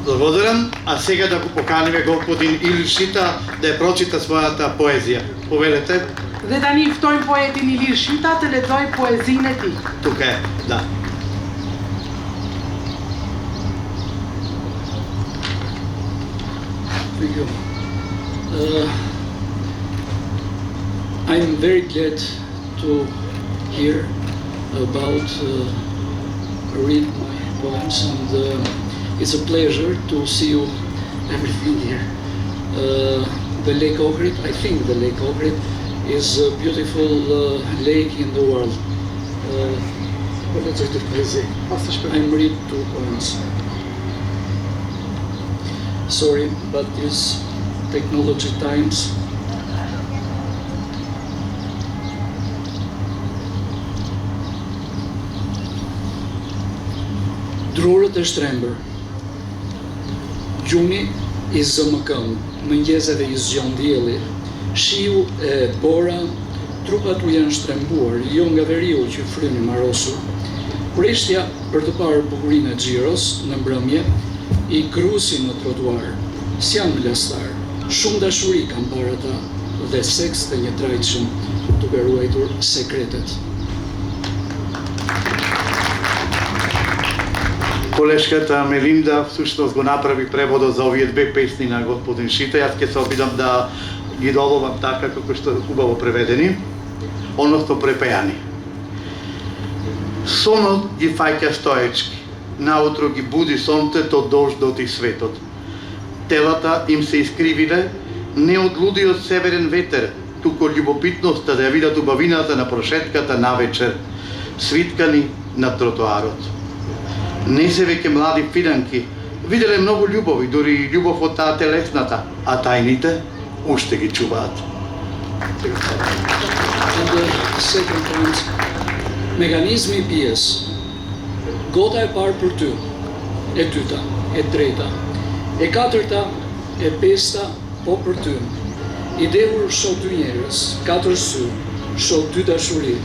Благодарам, а сега да го поканиме господин Илир Шита да ја прочита својата поезија. Повелете, Dhe tani ftojmë poetin Ilir Shyta të lexojë poezinë e tij. тука е, да. Thank you. I'm very glad to hear about read my poems, and it's a pleasure to see you everything here. The Lake Ohrid, I think the Lake Ohrid is a beautiful lake in the world. I'm reading 2 points. Sorry, but these technology times. Drurët e shtrembër. Gjumi i zëmëkën, mëngjeseve i zgjon dielli, shiu e bora, trupat u janë shtrembuar, jo nga veriu që fryni marosur. Preshtja për të parë bukurinë e xhiros në mbrëmje, i grusi në trotuar, s'janë vlastar, shumë dashuri kanë parë ata dhe seks të një trajtshëm duke ruajtur sekretet. Колешката Мелинда всушност го направи преводот за овие 2 песни на господин Шита. Јас ќе се обидам да ги доловам така како што убаво преведени, односно препејани. Сонот ги фаќа стоечки, наутро ги буди сонцето дождот и светот. Телата им се искривиле не од лудиот северен ветер, туку љубопитноста да ја видат убавината на прошетката навечер, свиткани на тротоарот. Не се веќе млади фиранки, виделе многу љубови, дури и љубов од таа телесната, а тајните уште ги чуваат. Mekanizmi i pijes. Gota e parë për ty, e dyta, e treta, e katërta, e pesta, po për ty. I dehur shoh 2 njerëz, 4 sy, shoh 2 dashuri.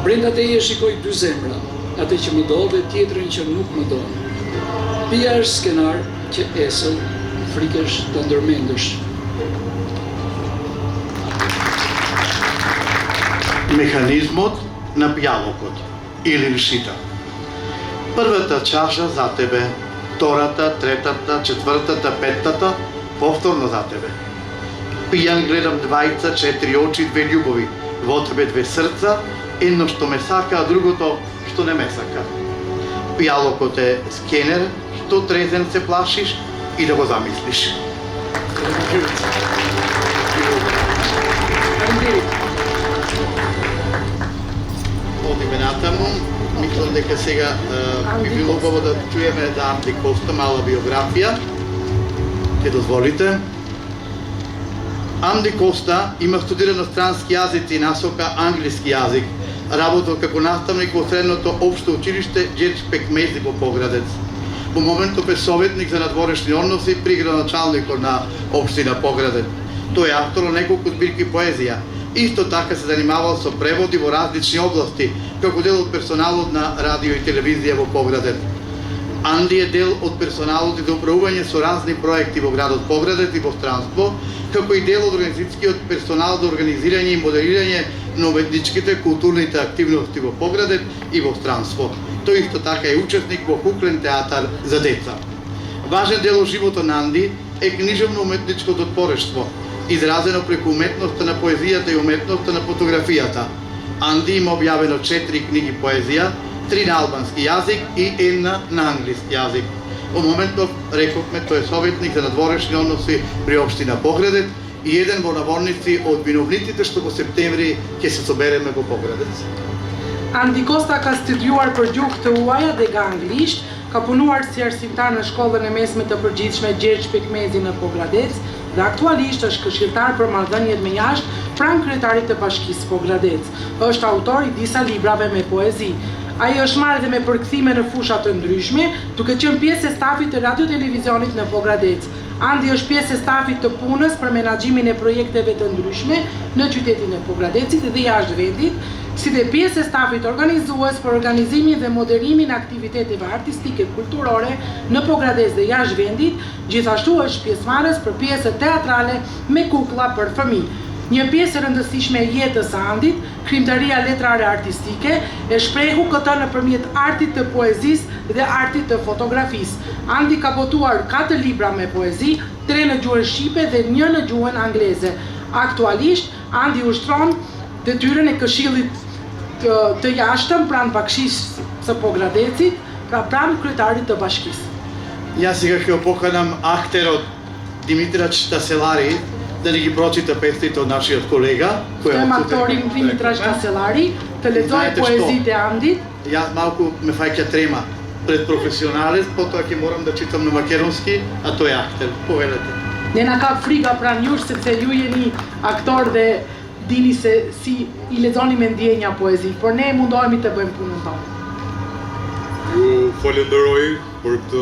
Brenda teje shikoj 2 zemra, atë që më do dhe tjetrin që nuk më do. Pia është skenar që esëll, frikesh të ndërmendësh. Механизмот на пјалокот или ршита. Првата чаша за тебе, втората, третата, четвртата, петтата, повторно за тебе. Пијан гледам 2, 4 очи, 2 љубови, во тебе 2 срца, едно што ме сака, а другото што не ме сака. Пијалокот е скенер, што трезен се плашиш и да го замислиш. Одиме натаму, мислам дека сега би било убаво да чуеме за Анди Коста мала биографија. Ќе дозволите. Анди Коста има студирано странски јазици и насока англиски јазик. Работел како наставник во средното општо училиште Џеч Пекмези во Поградец. Во моментот е советник за надворешни односи при градоначалникот на општина Поградец. Тој е автор на неколку збирки поезија. Исто така се занимавал со преводи во различни области, како дел од персоналот на радио и телевизија во Поградец. Анди е дел од персоналот и за управување со разни проекти во градот Поградец и во странство, како и дел од организацијскиот персонал за организирање и моделирање на уметничките културните активности во Поградец и во странство. Тој исто така е учесник во куклен театар за деца. Важен дел од животот на Анди е книжевно-уметничкото творештво, изразено преку уметноста на поезијата и уметноста на фотографијата. Анди има објавено 4 книги поезија, 3 на албански јазик и 1 на англиски јазик. Во моментов, рековме, тој е советник за надворешни односи при општина Поградец и еден во наворници од виновниците што во септември ќе се собереме во Поградец. Andi Kosta ka studiuar për gjuhë të huaja dhe nga anglisht, ka punuar si arsimtar në shkollën e mesme të përgjithshme Gjergj Pekmezi në Pogradec dhe aktualisht është këshilltar për marrëdhëniet me jashtë pranë kryetarit të Bashkisë Pogradec. Është autor i disa librave me poezi. Ai është marrë dhe me përkthime në fusha të ndryshme, duke qenë pjesë e stafit të radio-televizionit në Pogradec. Andi është pjesë e stafit të punës për menaxhimin e projekteve të ndryshme në qytetin e Pogradecit dhe jashtë vendit, si dhe pjesë e stafit organizues për organizimin dhe moderimin e aktiviteteve artistike kulturore në Pogradec dhe jashtë vendit, gjithashtu është pjesëmarrës për pjesë teatrale me kukulla për fëmijë. Një pjesë e rëndësishme e jetës së Andit, krimtaria letrare artistike, e shprehu këtë nëpërmjet artit të poezisë dhe artit të fotografisë. Andi ka botuar 4 libra me poezi, 3 në gjuhën shqipe dhe 1 në gjuhën angleze. Aktualisht, Andi ushtron detyrën e këshillit të jashtëm pranë Bashkisë së Pogradecit, pra pranë kryetarit të bashkisë. Јас сега ќе го поканам актерот Димитрач Таселари да ни ги прочита песните од нашиот колега. Стојам акторин Димитраш Таселари, да лецој поезите Анди. Јас малку ме фаќа трема пред професионалец, потоа ќе морам да читам на македонски, а тој е актер. Повелете. Нена кап фрига пран јуш се целјујени актор де дини се си и лезони мен дијења поези, por ne mundohemi të bëjmë punën tonë. Ju falenderoj për këtë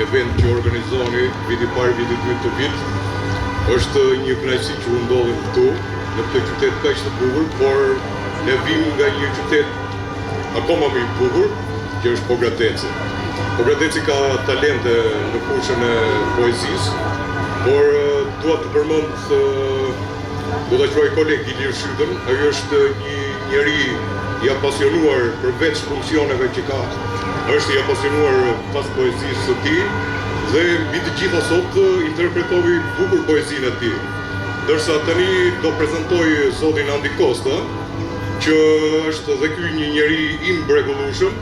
event që organizoni viti parë, viti dytë të vit. Është një kënaqësi që u ndodhim këtu në këtë qytet kaq të bukur, por ne vim nga një qytet akoma më i bukur, që është Pogradeci. Pogradeci ka talente në fushën e poezisë, por dua të përmend do ta quaj koleg Ilir Shytën. Ai është një njeri i apasionuar përveç funksioneve që ka. Është i apasionuar pas poezisë së tij dhe mbi të gjitha sot interpretoi bukur poezinë e tij. Ndërsa tani do prezantoj zotin Andi Kosta, që është edhe ky një njeri i mrekullueshëm,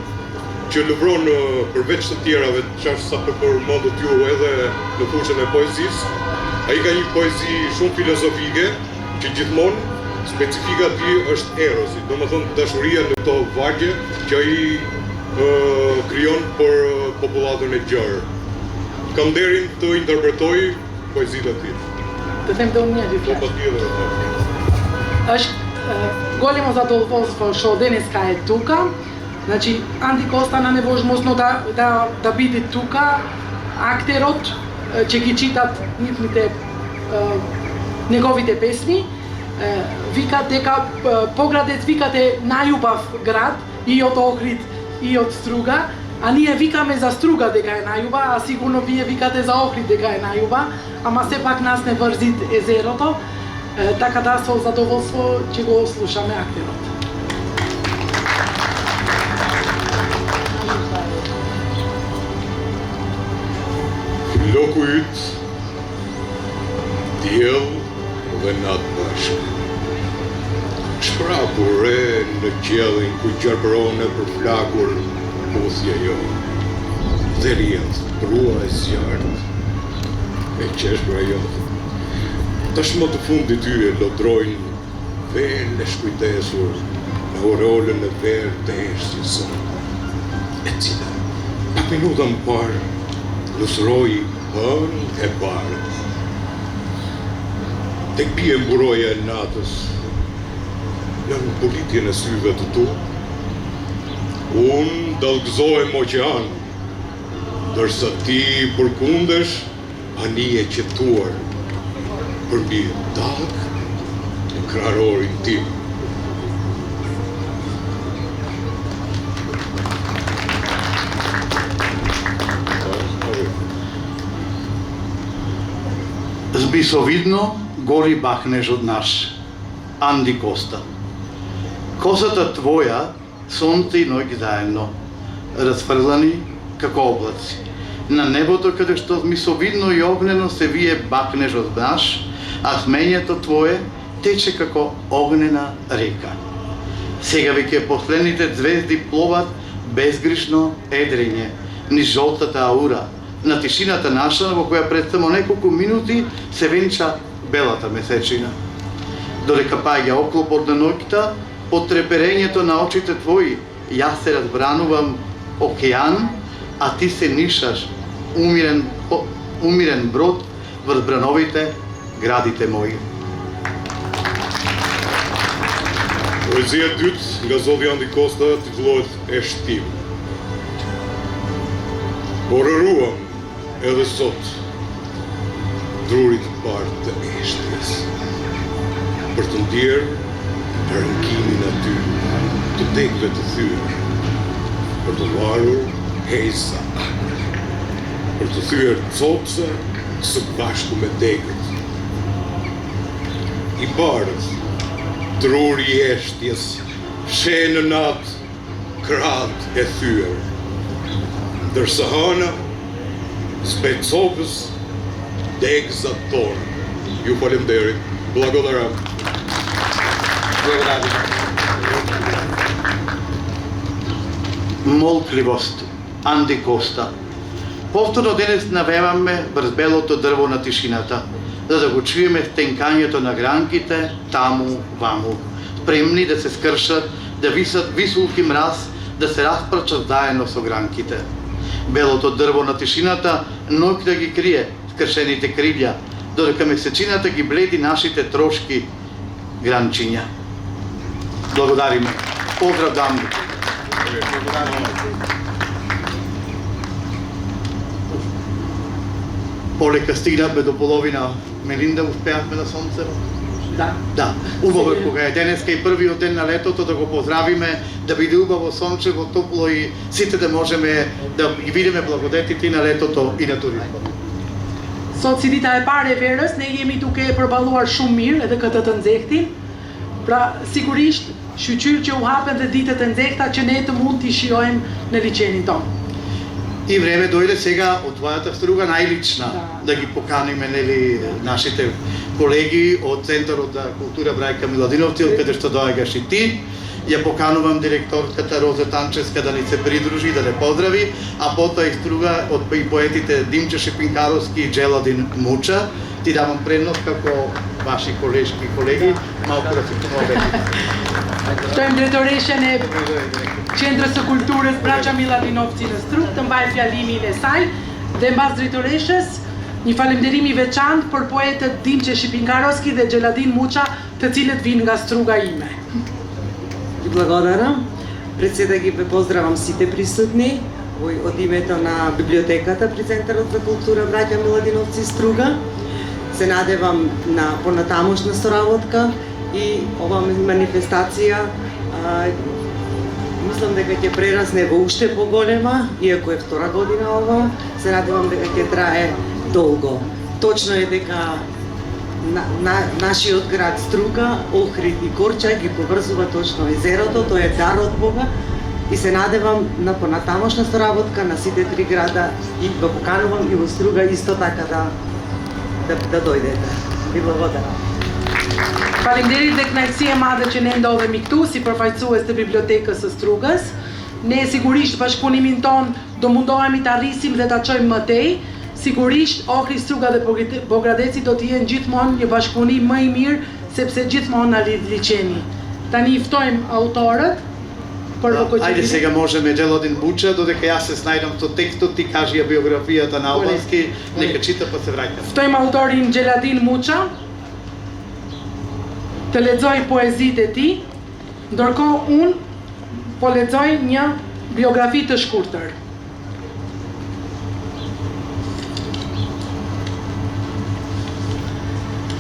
që lëvron përveç të tjerave çfarë sa përmendët ju edhe në fushën e poezisë. Ai ka një poezi shumë filozofike që gjithmonë specifika e tij është erosi, domethënë dashuria në këto vargje që ai krijon për popullatën e gjerë. Kam nderin të interpretoj poezinë e tij. Të them dhe unë një dy fjalë. Është големо задоволство што денеска е тука. Значи Анди Коста на невозможно да биде тука. Актерот ќе ги читат нивните неговите песни. Викат дека Поградец викате најубав град и од Охрид и од Струга, а ние викаме за Струга дека е најуба, а сигурно вие викате за Охрид дека е најуба, ама сепак нас не врзи езерото, така да со задоволство ќе го слушаме актерот. Loku yt, diell dhe natë bashkë. Shprapur re në qiellin ku gjarpërone për flakur puthja jo. Dhe rrjedh prua e zjarrt e qeshpra jote. Tashmë të fundit ty e lodrojnë vel e shkujtesur në orolën e verë të eshtjes, e cila pak minuta më parë lusëroi hën e parë. Tek bie mburoja e natës, në politien e syve të tu, unë dallgëzohem oqean, ndërsa ti përkundesh anije qetuar përmbi dallg në kraharorin tim. Збисовидно гори бахнежот наш, Анди Коста. Косата твоја, сонце и ноги заедно, разфрлани како облаци. На небото каде што мисовидно и огнено се вие бакнежот наш, а сменјето твое тече како огнена река. Сега веќе последните звезди пловат безгришно едрење, низ жолтата аура, на тишината наша, во која пред само неколку минути се венча белата месечина. Додека паѓа оклопот на ноќта, од треперењето на очите твои, јас се разбранувам океан, а ти се нишаш умирен брод врз брановите градите мои. Poezia e dytë nga zoti Andi Kosta titullohet E shtim. Porëruam edhe sot drurit parë të eshtjes, për të ndjerë rënkimin aty të degëve të thyrë, për të varur hesa akre, për të thyer copse së bashku me degët. I bardh, druri i eshtjes, she në natë kratë e thyer, ndërsa hana, s'pej copës, degëzat tonë. Ju falenderit, blagodaram. Молчливост, Анди Коста. Повторно денес навеваме врз белото дрво на тишината, за да го чуеме стенкањето на гранките таму ваму, спремни да се скршат, да висат висулки мраз, да се распрчат заедно со гранките. Белото дрво на тишината ноќ да ги крие скршените крилја, додека месечината ги бледи нашите трошки гранчиња. Благодариме. Поздрав дамби. Полека стигнавме до половина. Мелинда, успеавме на сонце? Да. Да. Убаво е кога е денеска и првиот ден на летото, да го поздравиме, да биде убаво сончево, топло и сите да можеме да ги видиме благодетите на летото и на туризмот. Sot si dita e parë e verës, ne jemi duke përballuar shumë mirë edhe këtë të nxehtin. Pra, sigurisht, shqyqyr që u hapen dhe ditët e nxehta që ne të mund t'i shijojmë në liçenin tonë. И време дојде сега од твојата струга најлична да ги поканиме нели нашите колеги од Центарот за култура Брајка Миладиновци, од каде што доаѓаш и ти. Ја поканувам директорката Роза Танчевска да ни се придружи, да не поздрави, а потоа и струга од и поетите Димче Шипинкаровски и Джеладин Муча. Ти давам предност како ваши колешки и колеги, малку да се помогнете. Ftojmë drejtoreshen e Qendrës së Kulturës Braça Miladinovci në Strug të mbajë fjalimin e saj dhe mbas drejtoreshës një falënderim i veçantë për poetët Dimçe Shipinkarovski dhe Xheladin Muça, të cilët vinë nga struga ime. Благодарам. Пред се да ги поздравам сите присутни од името на библиотеката при Центарот за култура Браќа Миладиновци Струга. Се надевам на понатамошна соработка и ова манифестација мислам дека ќе прерасне во уште поголема, иако е втора година ова, се надевам дека ќе трае долго. Точно е дека нашиот град Струга, Охрид и Корча ги поврзува точно езерото, тој е дар од Бога и се надевам на понатамошна соработка на сите три града и го поканувам и во Струга исто така да дојдете. Ви благодарам. Faleminderit dhe kënaqësi e madhe që ne ndodhemi këtu si përfaqësues të bibliotekës së Strugës. Ne sigurisht bashkëpunimin ton do mundohemi të arrisim dhe ta çojmë më tej. Sigurisht Ohri, Struga dhe Pogradeci do të jenë gjithmonë një bashkëpunim më i mirë sepse gjithmonë na lidh liçeni. Tani i ftojmë autorët për Ајде сега можеме Джеладин Муча, додека јас се снајдам со текстот, ти кажи ја биографијата на албански, нека чита па се враќам. Ftojmë autorin Xheladin Muça të lexoj poezitë e tij, ndërkohë unë po lexoj një biografi të shkurtër.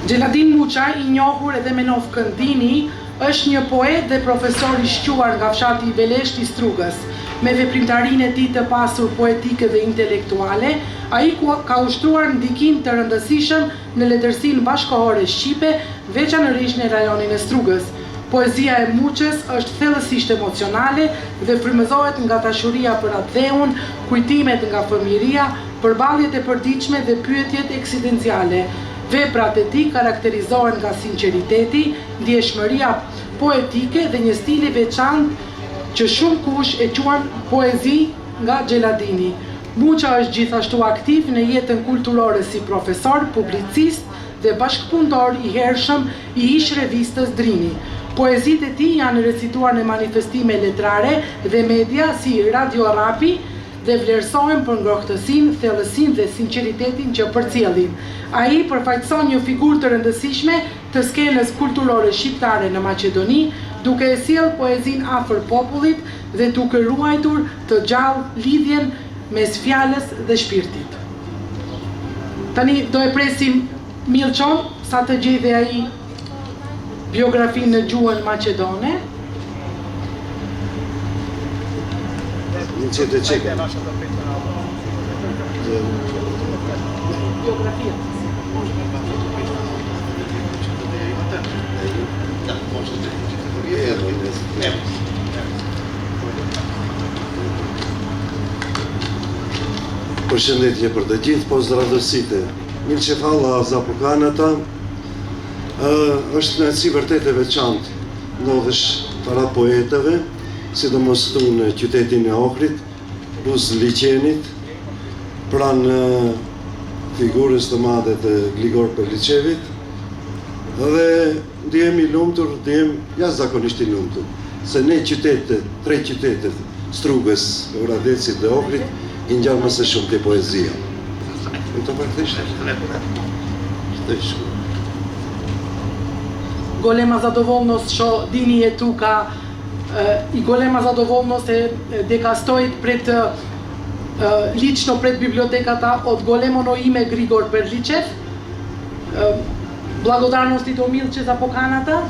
Xheladin Muça, i njohur edhe me Nof Këndini, është një poet dhe profesor i shquar nga fshati i Veleshtë i Strugës. Me veprimtarinë e tij të pasur poetike dhe intelektuale, ai ka ushtruar ndikim të rëndësishëm në letërsinë bashkëkohore shqipe, veçanërisht në rajonin e Strugës. Poezia e Muçës është thellësisht emocionale dhe frymëzohet nga dashuria për atë dheun, kujtimet nga fëmijëria, përballjet e përditshme dhe pyetjet eksistenciale. Veprat e tij karakterizohen nga sinqeriteti, ndjeshmëria poetike dhe një stil i veçantë që shumë kush e quan poezi nga Xheladini. Muça është gjithashtu aktiv në jetën kulturore si profesor, publicist dhe bashkëpunëtor i hershëm i ish revistës Drini. Poezitë e tij janë recituar në manifestime letrare dhe media si Radio Rapi dhe vlerësohen për ngrohtësinë, thellësinë dhe sinqeritetin që përcjellin. Ai përfaqëson një figurë të rëndësishme të skenës kulturore shqiptare në Maqedoni, duke e sjell poezinë afër popullit dhe duke ruajtur të gjallë lidhjen mes fjalës dhe shpirtit. Tani do e presim Milçon sa të gjejë ai biografinë në gjuhën maqedone. Iniziate cieche. Biografia. Përshëndetje për të gjithë, pozdrav të site. Milçe, falla za pokaната. Është kënaqësi vërtet e veçantë ndodhesh para poetëve, sidomos këtu në qytetin e Ohrit, plus liçenit, pranë figurës të madhe të Gligor Perliçevit, dhe ndihemi lumtur, jashtëzakonisht i lumtur, se ne tre qytetet, Strugës, Ogradecit dhe Ohrit, i ngjan më së shumti poezia. Голема задоволност што Дини е тука и голема задоволност е дека стоит пред лично пред библиотеката од големоно име Григор Перличев. Благодарности до Милче за поканата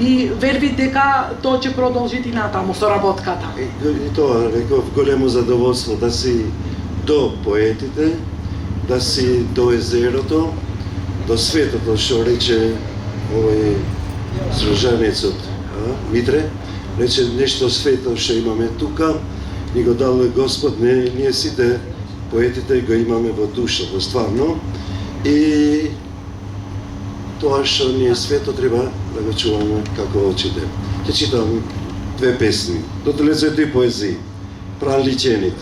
и верби дека тоа ќе продолжи и натаму со работката. И тоа, реков, големо задоволство да си до поетите, да си до езерото, до светото, што рече овој служанецот Митре, рече нешто свето што имаме тука, ни го дал Господ, ние сите поетите го имаме во душата, стварно, и тоа што ни е свето треба да го чуваме како очите. Ќе читам две песни, до të lexoj dy poezi, Pranë liçenit.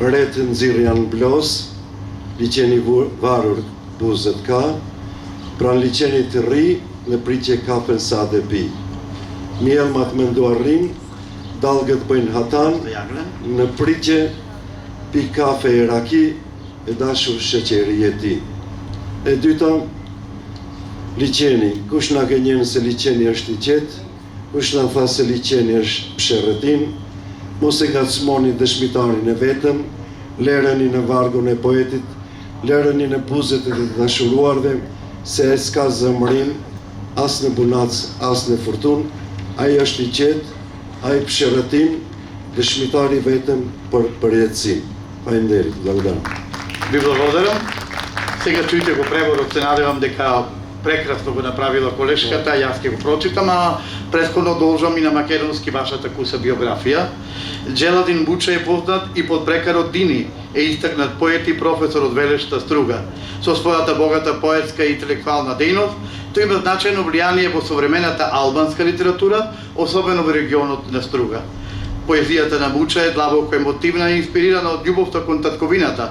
Ret nxirr janë blos, liçeni varur buzët ka, pranë liçenit rri, në pritje kafen sa dhe pi. Mjelmat me nduarrin, dalgët bëjnë hatan, në pritje pi kafe e raki, e dashur sheqeri e ti. E dyta, liçeni, kush na ke njënë se liçeni është i qetë, kush na tha se liçeni është psherretin, mos e ngacmoni dëshmitarin e vetëm, lereni në vargun e poetit, lereni në buzët e të dashuruarve, se e s'ka zëmërim, as në bunac, as në furtun, ai është i qetë, ai psherretin, dëshmitari vetëm për përjetësim. Faleminderit, благодарам. Ви благодарам. Сега чујте го преводот, се надевам дека прекрасно го направила колешката, јас ќе го прочитам, а претходно должам и на македонски вашата куса биографија. Джеладин Буча е познат и под прекарот Дини, е истакнат поет и професор од Велешта Струга. Со својата богата поетска и интелектуална дејност, тој има значајно влијание во современата албанска литература, особено во регионот на Струга. Поезијата на Буча е длабоко емотивна и инспирирана од љубовта кон татковината,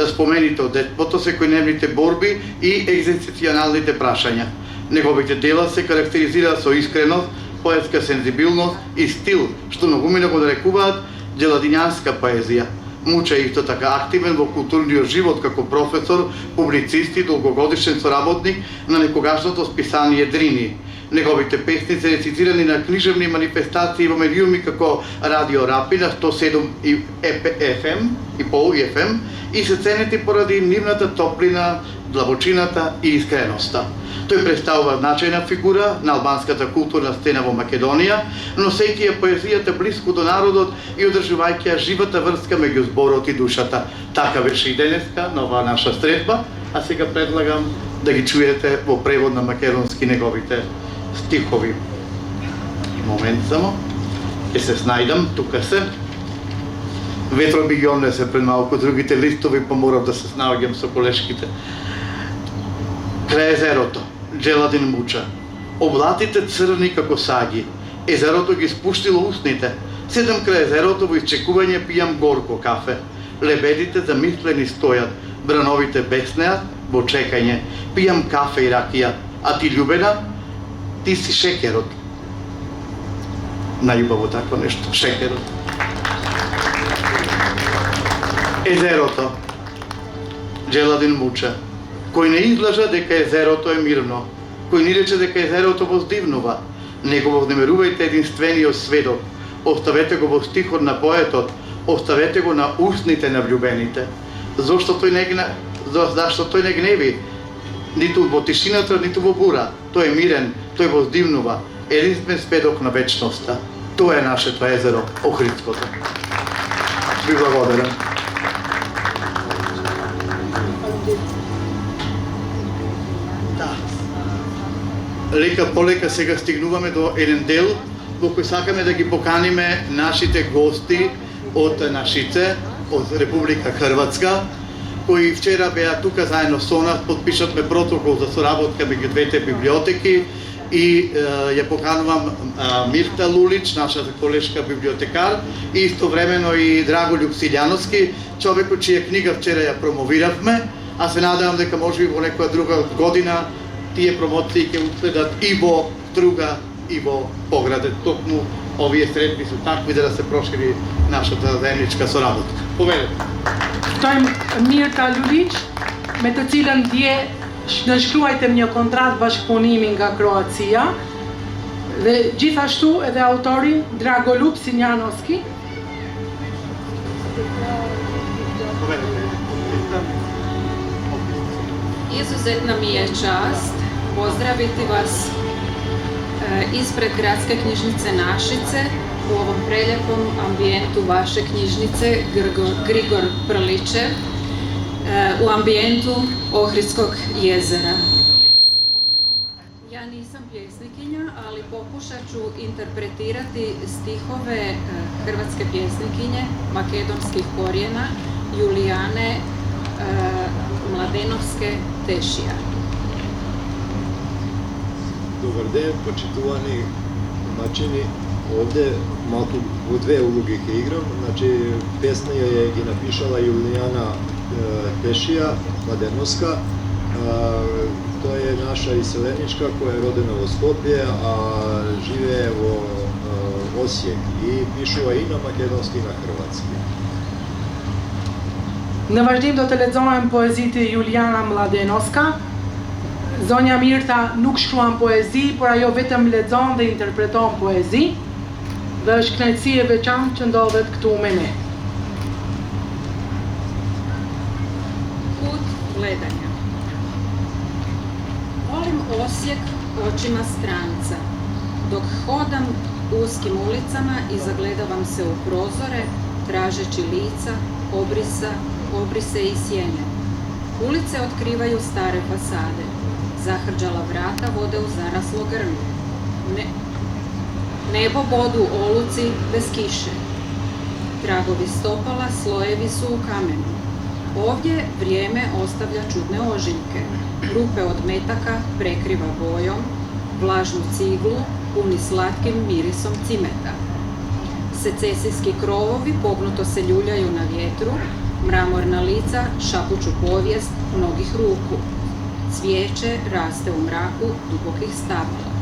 спомените од детството, секојдневните борби и екзистенцијалните прашања. Неговите дела се карактеризираат со искреност, поетска сензибилност и стил, што многумина го нарекуваат джеладинјанска поезија. Муча е исто така активен во културниот живот како професор, публицист и долгогодишен соработник на некогашното списание Дрини. Неговите песни се рецитирани на книжевни манифестации во медиуми како Радио Рапи на 107 FM и пол FM и се ценети поради нивната топлина, длабочината и искреноста. Тој представува значајна фигура на албанската културна сцена во Македонија, носејќи ја поезијата блиску до народот и одржувајќи ја живата врска меѓу зборот и душата. Така беше и денеска на оваа наша средба, а сега предлагам да ги чуете во превод на македонски неговите стихови. Момент само, ќе се снајдам, тука се. Ветро би ги однесе пред малку другите листови, па морав да се снаоѓам со колешките. Крај езерото, Джеладин Буча. Облатите црни како саги, езерото ги спуштило устните. Седам крај езерото во изчекување пијам горко кафе. Лебедите замислени стојат, брановите беснеат во чекање. Пијам кафе и ракија, а ти љубена, ти си шекерот. Најубаво такво нешто, шекерот. Езерото, Джеладин Буча. Кој не излажа дека езерото е мирно, кој ни рече дека езерото воздивнува, не го вознемерувајте единствениот сведок, оставете го во стихот на поетот, оставете го на устните на влюбените. Зашто тој не гневи, ниту во тишината, ниту во бура. Тој е мирен, тој воздивнува, единствен сведок на вечноста. Тоа е нашето езеро, Охридското. Ви благодарам. Лека полека сега стигнуваме до еден дел во кој сакаме да ги поканиме нашите гости од Нашице, од Република Хрватска, кои вчера беа тука заедно со нас, подпишавме протокол за соработка меѓу двете библиотеки и ја поканувам Мирта Лулич, нашата колешка библиотекар, и истовремено и Драголюб Силјановски, човекот чија книга вчера ја промовиравме, а се надевам дека може и во некоја друга година тие промоции ќе уследат и во Струга и во Пограде. Токму овие средби се такви да се прошири нашата заедничка соработка. Повелете. Тој Мирта Лулич, me të cilën dje në shkruajtëm një kontratë bashkëpunimi nga Kroacia dhe gjithashtu edhe autorin Dragolub Sinjanovski. Izuzetna mi je čast pozdraviti vas ispred Gradske knjižnice Našice u ovom preljepom ambijentu vaše knjižnice Grigor Prličev, u ambijentu Ohridskog jezera. Ja nisam pjesnikinja, ali pokušat ću interpretirati stihove hrvatske pjesnikinje makedonskih korijena Julijane Mladenovske Tešija. Добар ден, почитувани домаќини. Овде малку во две улоги ќе играм. Значи, песна ја ги напишала Јулијана Тешија, Младеновска. Тоа е наша иселеничка која е родена во Скопје, а живее во Осијек и пишува и на македонски и на хрватски. Në vazhdim do të lexohem poezitë e Juliana Mladenovska. Zonja Mirta nuk shkruan poezi, por ajo vetëm lexon dhe interpreton poezi dhe është kënaqësi e veçantë që ndodhet këtu me ne. Put gledanja. Volim Osijek očima stranca. Dok hodam uskim ulicama i zagledavam se u prozore, tražeći lica, obrise i sjene. Ulice otkrivaju stare fasade. Zahrđala vrata vode u zaraslo grmlje. Nebo bodu oluci bez kiše. Tragovi stopala, slojevi su u kamenu. Ovdje vrijeme ostavlja čudne ožiljke. Rupe od metaka prekriva bojom, vlažnu ciglu puni slatkim mirisom cimeta. Secesijski krovovi pognuto se ljuljaju na vjetru, mramorna lica šapuću povijest mnogih ruku. Cvijeće raste u mraku dubokih stabala.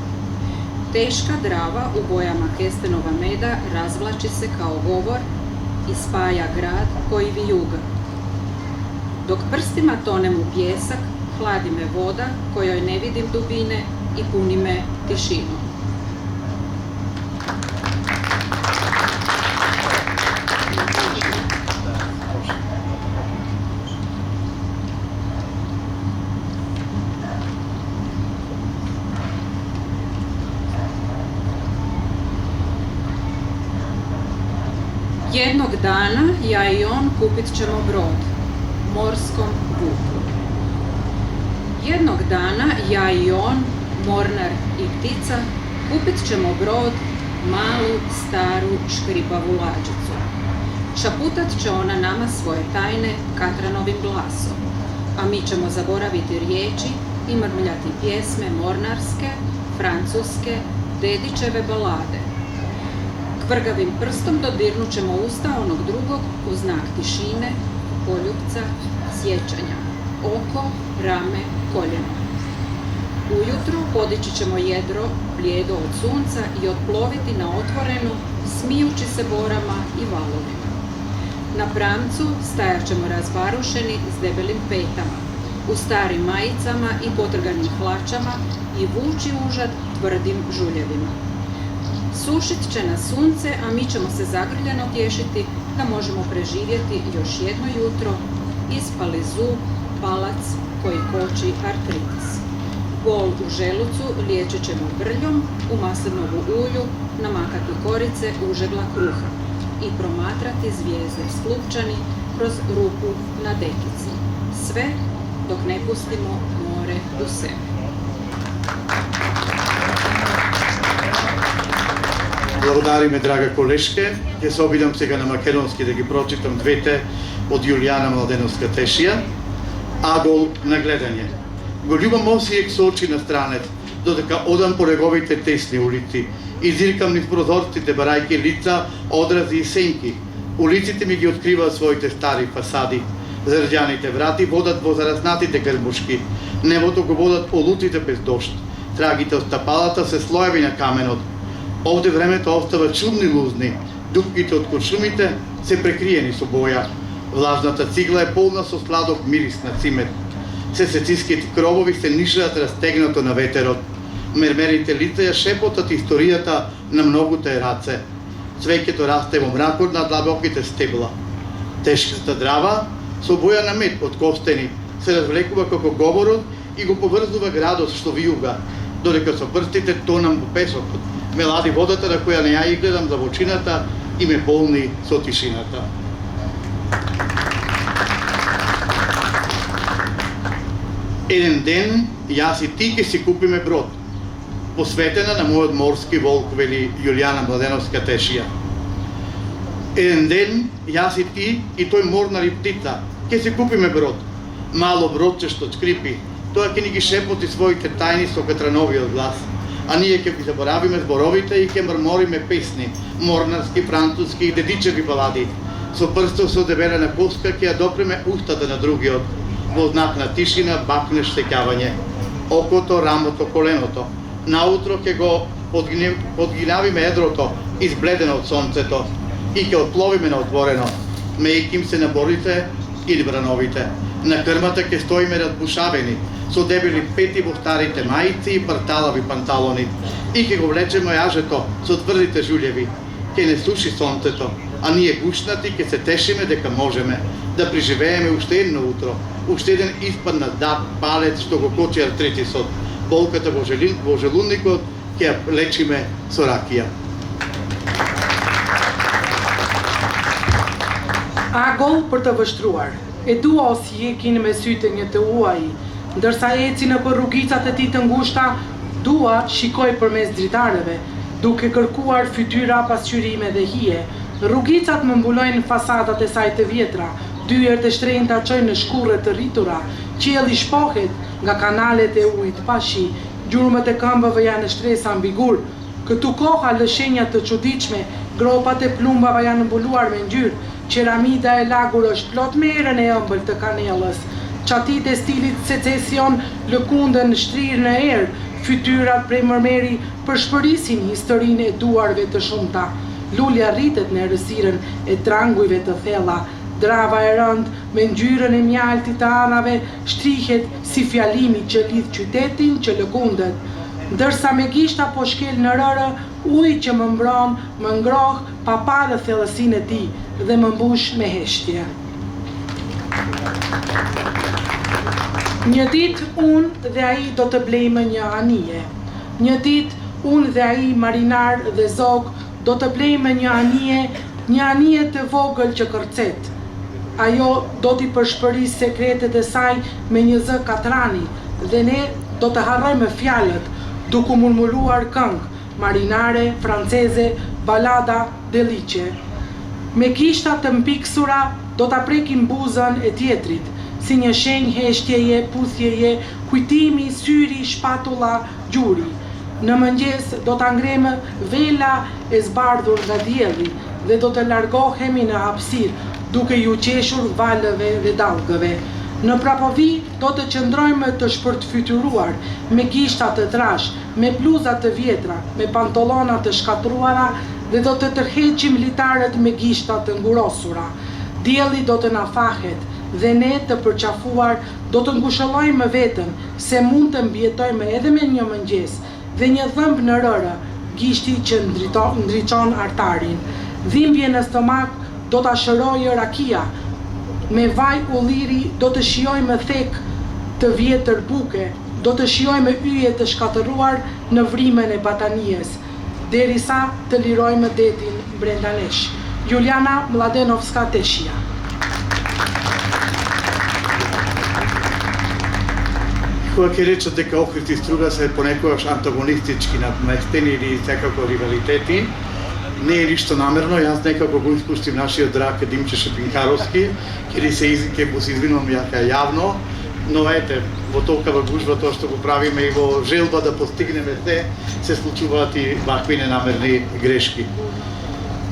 Teška drava u bojama kestenova meda razvlači se kao govor i spaja grad koji vijuga. Dok prstima tonem u pjesak, hladi me voda kojoj ne vidim dubine i puni me tišinom. Jednog dana ja i on kupit ćemo brod, morskom vuku. Jednog dana ja i on, mornar i ptica, kupit ćemo brod, malu, staru, škripavu lađicu. Šaputat će ona nama svoje tajne katranovim glasom, a mi ćemo zaboraviti riječi i mrmljati pjesme mornarske, francuske, dedićeve balade. Vrgavim prstom dodirnut ćemo usta onog drugog u znak tišine, poljupca, sjećanja, oko, rame, koljeno. Ujutro podići ćemo jedro, blijedo od sunca i otploviti na otvorenu, smijući se borama i valovima. Na pramcu stajat ćemo razbarušeni s debelim petama, u starim majicama i potrganim hlačama i vući užad tvrdim žuljevima. Sušit će nas sunce, a mi ćemo se zagrljeno tješiti da možemo preživjeti još jedno jutro, ispali zub, palac koji koči artritis. Bol u želucu liječit ćemo brljom, u maslinovu ulju namakati korice užegla kruha i promatrati zvijezde sklupčani kroz rupu na dekici. Sve dok ne pustimo more u sebe. Благодариме, драга колешке. Ќе се обидам сега на македонски да ги прочитам двете од Јулијана Младеновска Тешија. Агол на гледање. Го љубам Осијек со очи на странет, додека одам по неговите тесни улици. Изиркам низ прозорците, барајќи лица, одрази и сенки. Улиците ми ги откриваат своите стари фасади. Зарđаните врати водат во зараснатите грмушки. Небото го водат олутите без дожд. Трагите од стапалата се слоеви на каменот. Овде времето остава чудни лузни. Дупките од куршумите се прекриени со боја. Влажната цигла е полна со сладок мирис на цимет. Сесециските кровови се нишаат растегнато на ветерот. Мермерите лица ја шепотат историјата на многуте раце. Цвеќето расте во мракот на длабоките стебла. Тешката драва со боја на мед од костени се развлекува како говорот и го поврзува градот што виуга, додека со прстите тонам во песокот. Ме лади водата на која не ја и гледам длабочината и ме полни со тишината. Еден ден, јас и ти ќе си купиме брод, посветена на мојот морски волк, вели Јулијана Младеновска Тешија. Еден ден, јас и ти и тој морнар и птица, ќе си купиме брод. Мало бродче што скрипи, тоа ќе ни ги шепоти своите тајни со катрановиот глас, а ние ќе ги заборавиме зборовите и ќе мрмориме песни, морнарски, француски и дедичеви балади. Со прстов со дебелена коска ќе ја допреме устата на другиот. Во знак на тишина бакнеш сеќавање. Окото, рамото, коленото. Наутро ќе го подгинавиме едрото, избледено од сонцето, и ќе отпловиме на отворено, мејким се на борите или брановите. На крмата ќе стоиме разбушавени, со дебели пети во старите мајци и парталави панталони, и ќе го влечеме јажето со тврдите жулјеви. Ќе не суши сонцето, а ние гушнати ќе се тешиме дека можеме да преживееме уште едно утро, уште еден испад на дат палец што го кочи артритисот. Болката во желудникот ќе ја лечиме со ракија. Agoll për të vështruar. E dua o si ekin me sytë një të uaj, ndërsa eci në për rrugicat e tij të ngushta, dua shikoj përmes dritareve, duke kërkuar fytyra, pasqyrime dhe hije. Rrugicat më mbulojnë fasadat e saj të vjetra, dyert e shtrenjta çojnë në shkurre të rritura, qielli shpohet nga kanalet e ujit pa shi, gjurmët e këmbëve janë në shtresa mbi gur. Këtu koha lë shenja të çuditshme, gropat e plumbave janë mbuluar me ngjyrë, qeramida e lagur është plot me erën e ëmbël të kanellës, çatit e stilit secesion lëkundën në shtrirë në erë, fytyrat prej mërmeri përshpërisin historinë e duarve të shumta. Lulja rritet në errësirën e trangujve të thella, drava e rëndë me ngjyrën e mjaltit të anave shtrihet si fjalimi që lidh qytetin që lëkundet. Ndërsa me gishta po shkel në rërë, uji që më mbron, më ngroh pa parë thellësinë e tij dhe më mbush me heshtje. Një ditë unë dhe ai do të blejmë një anije. Një ditë unë dhe ai marinar dhe zog do të blejmë një anije të vogël që kërcet. Ajo do t'i përshpërisë sekretet e saj me një zë katrani dhe ne do të harrojmë fjalët, duke murmuruar këngë, marinare, franceze, balada, deliqe. Me kishta të mpiksura do ta prekim buzën e tjetrit, si një shenjë heshtjeje, puthjeje, kujtimi, syri, shpatulla, gjuri. Në mëngjes do ta ngremë vela e zbardhur nga dielli dhe do të largohemi në hapësirë, duke ju qeshur valëve dhe dallgëve. Në prapovi do të qëndrojmë të shpërtfytyruar, me gishta të trash, me bluzat të vjetra, me pantolona të shkatruara dhe do të tërheqim litarët me gishta të ngurosura. Dielli do të na fahet dhe ne të përqafuar do të ngushëllojmë veten se mund të mbijetojmë edhe me një mëngjes dhe një dhëmb në rërë, gishti që ndriçon artarin. Dhimbje në stomak do ta shërojë rakia. Me vaj ulliri do të shijojmë thek të vjetër buke, do të shijojmë yje të shkatëruar në vrimën e batanijes, derisa të lirojmë detin brenda nesh. Juliana Mladenovska Teshia. Кога ќе речат дека Охрид и Струга се понекогаш антагонистички наместени или секако ривалитети, не е ништо намерно, јас некако го испуштим нашиот драг Димче Шепинкаровски, ќе го се извинувам јавно, но ете, во толкава гужва тоа што го правиме и во желба да постигнеме се случуваат и вакви ненамерни грешки.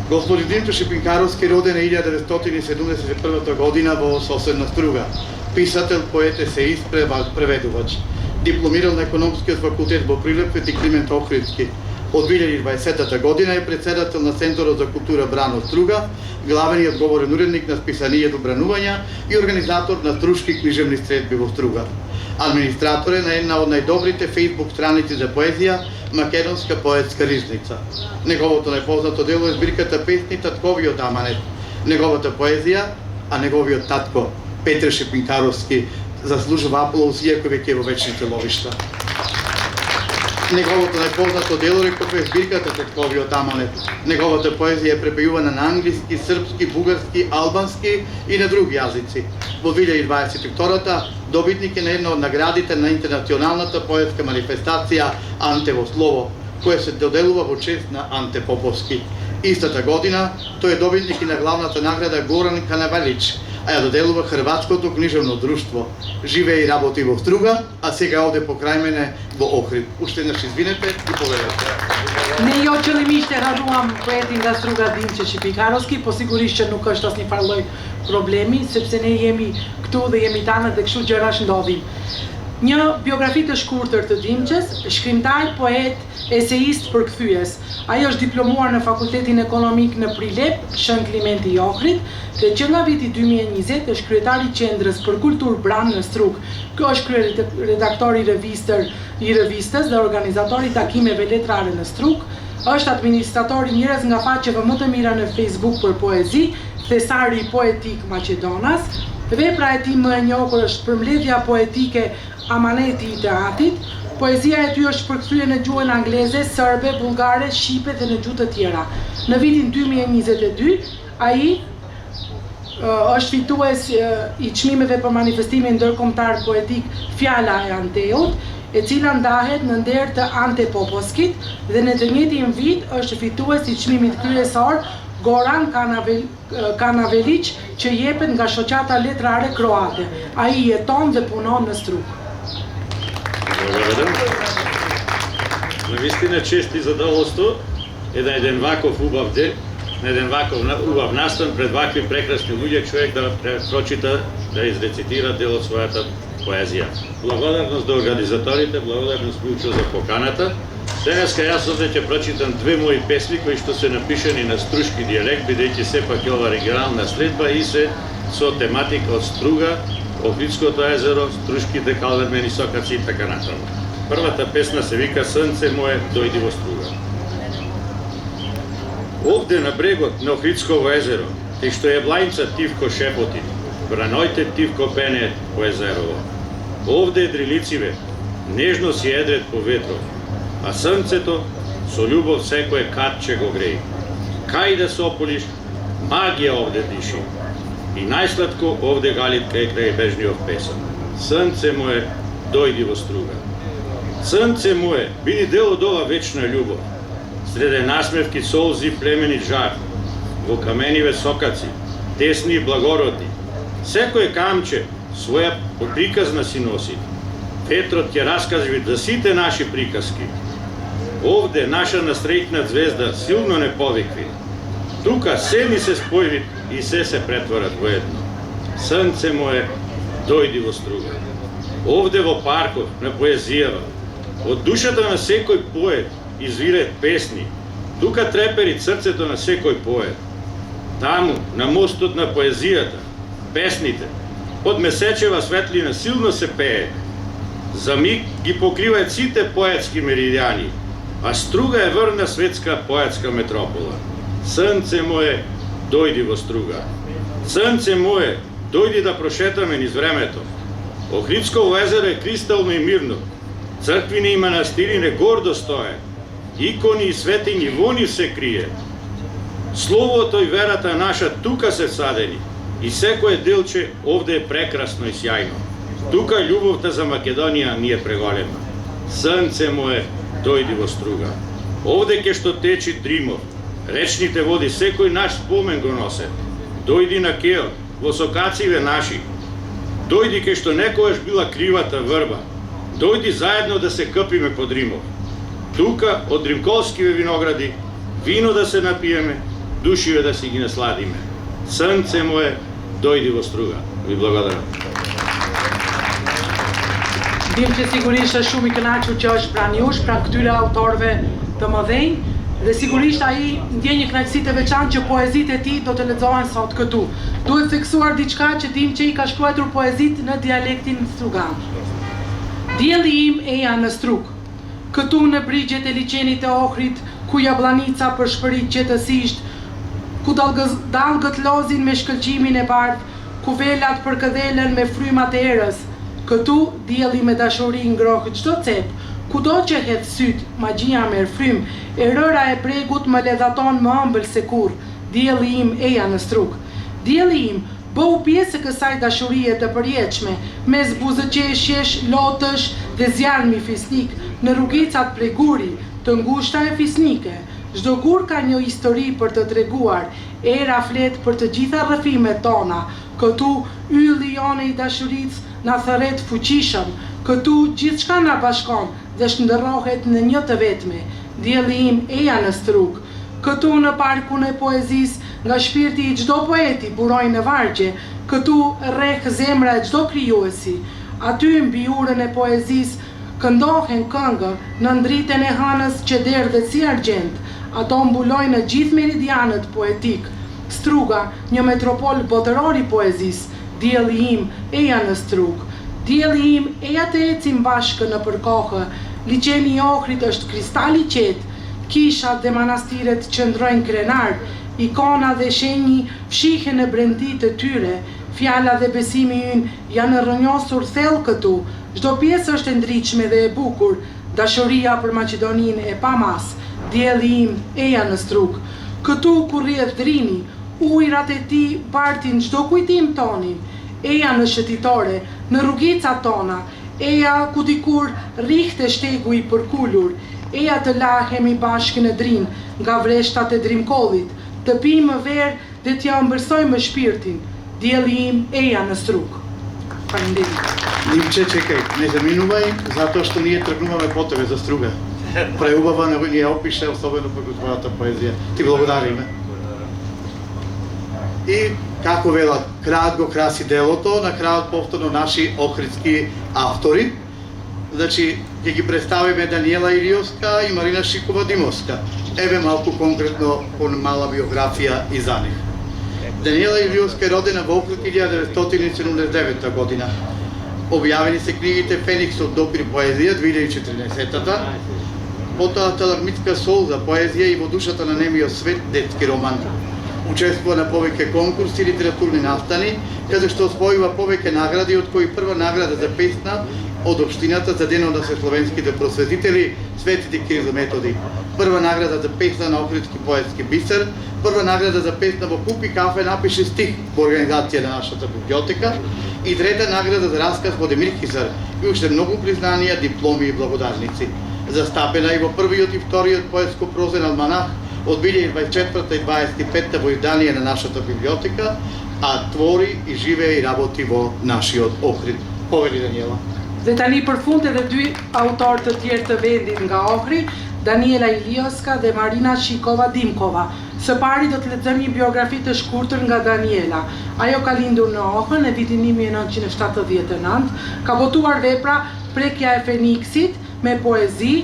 Господин Димчо Шипинкаровски роден е 1971 година во соседна Струга. Писател, поет, есеист, преведувач. Дипломирал на економскиот факултет во Прилеп и Климент Охридски. Од 2020 година е председател на Центарот за култура Брано Струга, главен и одговорен уредник на списанието Бранувања и организатор на Струшки книжевни средби во Струга. Администратор е на една од најдобрите фејсбук страници за поезија Македонска поетска ризница. Неговото најпознато дело е збирката песни Татковиот аманет. Неговата поезија, а неговиот татко Петре Шипинкаровски заслужува аплауз иако веќе во вечните ловишта. Неговото најпознато дело реков е збирката Татковиот аманет. Неговата поезија е препејувана на англиски, српски, бугарски, албански и на други јазици. Во 2022-та добитник е на една од наградите на интернационалната поетска манифестација Антево слово, која се доделува во чест на Анте Поповски. Истата година тој е добитник и на главната награда Горан Канавалич, а ја доделува Хрватското книжевно друштво. Живее и работи во Струга, а сега оде покрај мене во Охрид. Уште еднаш извинете и поведете. Не ја очелимиште радувам поетин да Струга Димче Шипинкаровски, посигуриште нука што сни фарлој проблеми, сепсе не јеми кту да јеми тана дека шу gjërash ndodhin. Një biografi të shkurtër të Dimçes, shkrimtar, poet, eseist përkthyes. Ai është diplomuar në Fakultetin Ekonomik në Prilep, Shën Klimenti i Ohrit, dhe që nga viti 2020 është kryetari i Qendrës për Kulturë Bran në Strug. Ky është kryeredaktor i revistës dhe organizator i takimeve letrare në Strug. Është administrator i njërës nga faqeve më të mira në Facebook për poezi, Thesari Poetik Macedonas. Vepra e tij më e njohur është përmbledhja poetike Amaneti i teatrit. Poezia e tij është përkthyer në gjuhën angleze, serbe, bullgare, shqipe dhe në gjuhë të tjera. Në vitin 2022, ai është fitues i çmimeve për manifestimin ndërkombëtar poetik Fjala e Anteut, e cila ndahet në nder të Ante Popovskit, dhe në të njëjtin vit është fitues i çmimit kryesor Goran Kanavelić, që jepet nga shoqata letrare kroate. Ai jeton dhe punon në Strug. Благодарам. Навистина чест и задоволство е да еден ваков убав ден, на еден ваков убав настан пред вакви прекрасни луѓе човек да прочита, да изрецитира дел од својата поезија. Благодарност до организаторите, благодарност Милчо за поканата. Денеска јас овде ќе прочитам две мои песни кои што се напишани на струшки дијалект, бидејќи сепак е ова регионална средба и се со тематика од Струга, Охридското езеро, Струшките калвермени сокаци и така натаму. Првата песна се вика Срнце мое, дојди во Струга. Овде на брегот на Охридсково езеро, тъй што е блајнца тивко шепоти, бранојте тивко пене по езерово. Овде дрилициве, нежно си едрет по ветров, а срнцето со љубов секое катче го греј. Кај да се ополиш, магија овде диши. И најсладко овде галитка е крај бежниот песен. Срнце мое, дојди во Струга. Срнце мое, биди дел од ова вечна љубов. Среде насмевки, солзи, племени жар, во камениве сокаци, тесни и благородни. Секој камче своја приказна си носи. Ветрот ќе раскажи за сите наши приказки. Овде наша насреќна звезда силно не повикви. Тука се ни се спојви и се претворат во едно. Срнце мое, дојди во Струга. Овде во паркот на поезијава, од душата на секој поет извират песни. Тука трепери срцето на секој поет. Таму, на мостот на поезијата, песните, под месечева светлина силно се пее. За миг ги покриваат сите поетски меридијани, а Струга е врна светска поетска метропола. Срнце мое, дојди во Струга. Срнце мое, дојди да прошетаме низ времето. Охридсково езеро е кристално и мирно. Црквини и манастири не гордо стое. Икони и светињи во нив се крие. Словото и верата наша тука се садени. И секое делче овде е прекрасно и сјајно. Тука љубовта за Македонија ни е преголема. Срнце мое, дојди во Струга. Овде ке што течи Дримов. Речните води секој наш спомен го носе. Дојди на Кеот, во сокациве наши. дојди кај што некојаш била кривата врба, дојди заедно да се кпиме под Римов. Тука, од Римковскиве виногради, вино да се напиеме, душиве да си ги насладиме. Срнце мое, дојди во Струга. Ви благодарам. Dim që sigurisht është shumë i kënaqur që është pranë jush, pranë këtyre autorëve të mëdhenj, dhe sigurisht ai ndjen një kënaqësi të veçantë që poezitë e tij do të lexohen sot këtu. Duhet theksuar diçka që dim që i ka shkruar poezitë në dialektin strugan. Dielli im eja në Strug, këtu në brigjet e liçenit të Ohrit, ku jabllanica përshpërit qetësisht, ku dallgët lozin me shkëlqimin e bardh, ku velat përkëdhelen me frymat e erës. Këtu dielli me dashuri ngrohë çdo cep, kudo që hedh syt, magjia merr frym, e rëra e bregut më ledhaton më ëmbël se kurr. Dielli im eja në Strug. Dielli im bëu pjesë e kësaj dashurie të përjetshme, mes buzëqeshjesh, lotësh dhe zjarmi fisnik në rrugicat prej guri, të ngushta e fisnike. Çdo gur ka një histori për të treguar, era flet për të gjitha rrëfimet tona. Këtu ylli jone i dashurisë na thërret fuqishëm, këtu gjithçka na bashkon dhe shndërrohet në një të vetme. Dielli im eja në Strug. Këtu në parkun e poezisë, nga shpirti i çdo poeti burojnë në vargje, këtu rreth zemra e çdo krijuesi. Aty mbi urën e poezisë këndohen këngë në ndritën e hënës që derdhet si argjend. Ato mbulojnë në gjithë meridianët poetik. Struga, një metropol botëror i poezisë. Dielli im eja në Strug. Dielli im eja të ecim bashkë në përkohë. Liçeni i Ohrit është kristal i qetë. Kishat dhe manastiret qëndrojnë krenar, ikona dhe shenji fshihen në brendi të tyre, fjala dhe besimi ynë janë rrënjosur thellë këtu, çdo pjesë është e ndritshme dhe e bukur, dashuria për Maqedoninë e pamas, dielli im eja në Strug. Këtu ku rrjedh Drini, ujrat e tij bartin çdo kujtim tonin, eja në shëtitore, në rrugicat tona, eja ku dikur rrihte shtegu i përkulur, eja të lahemi bashkë në Drin, nga vreshtat e Drimkollit, të pimë verë dhe t'ja ëmbëlsojmë shpirtin. Dielli im eja në Strug. Faleminderit. Нимче, чекај, не заминувај, затоа што ние тргнуваме по тебе за Струга. Преубава ни ја опише, особено по твојата поезија. Ти благодариме. И, како велат, крајот го краси делото, на крајот повторно наши охридски автори. Значи, ќе ги представиме Даниела Илиовска и Марина Шикова-Димовска. Еве малку конкретно мала биографија и за нив. Даниела Илиовска е родена во Охрид 1979 година. Објавени се книгите Фениксот допир поезија 2014-та, потоа Талагмитска сол за поезија и Во душата на немиот свет детски роман. Учествува на повеќе конкурси и литературни настани, каде што освојува повеќе награди, од кои прва награда за песна од општината за денот на словенските просветители Светите Кирил и Методи, прва награда за песна на Охридски поетски бисер, прва награда за песна во Купи кафе напише стих во организација на нашата библиотека и трета награда за расказ во Демир Хисар и уште многу признанија, дипломи и благодарници. Застапена и во првиот и вториот поетско-прозен алманах од 2024 и 2025 во издание на нашата библиотека, а твори и живее и работи во нашиот Охрид. Повели Даниела. Dhe tani për fund edhe dy autorë të tjerë të vendit nga Ohri, Daniela Ilioska dhe Marina Shikova-Dimkova. Së pari do të lexojmë një biografi të shkurtër nga Daniela. Ajo ka lindur në Ohër në vitin 1979, ka botuar vepra Prekja e Feniksit me poezi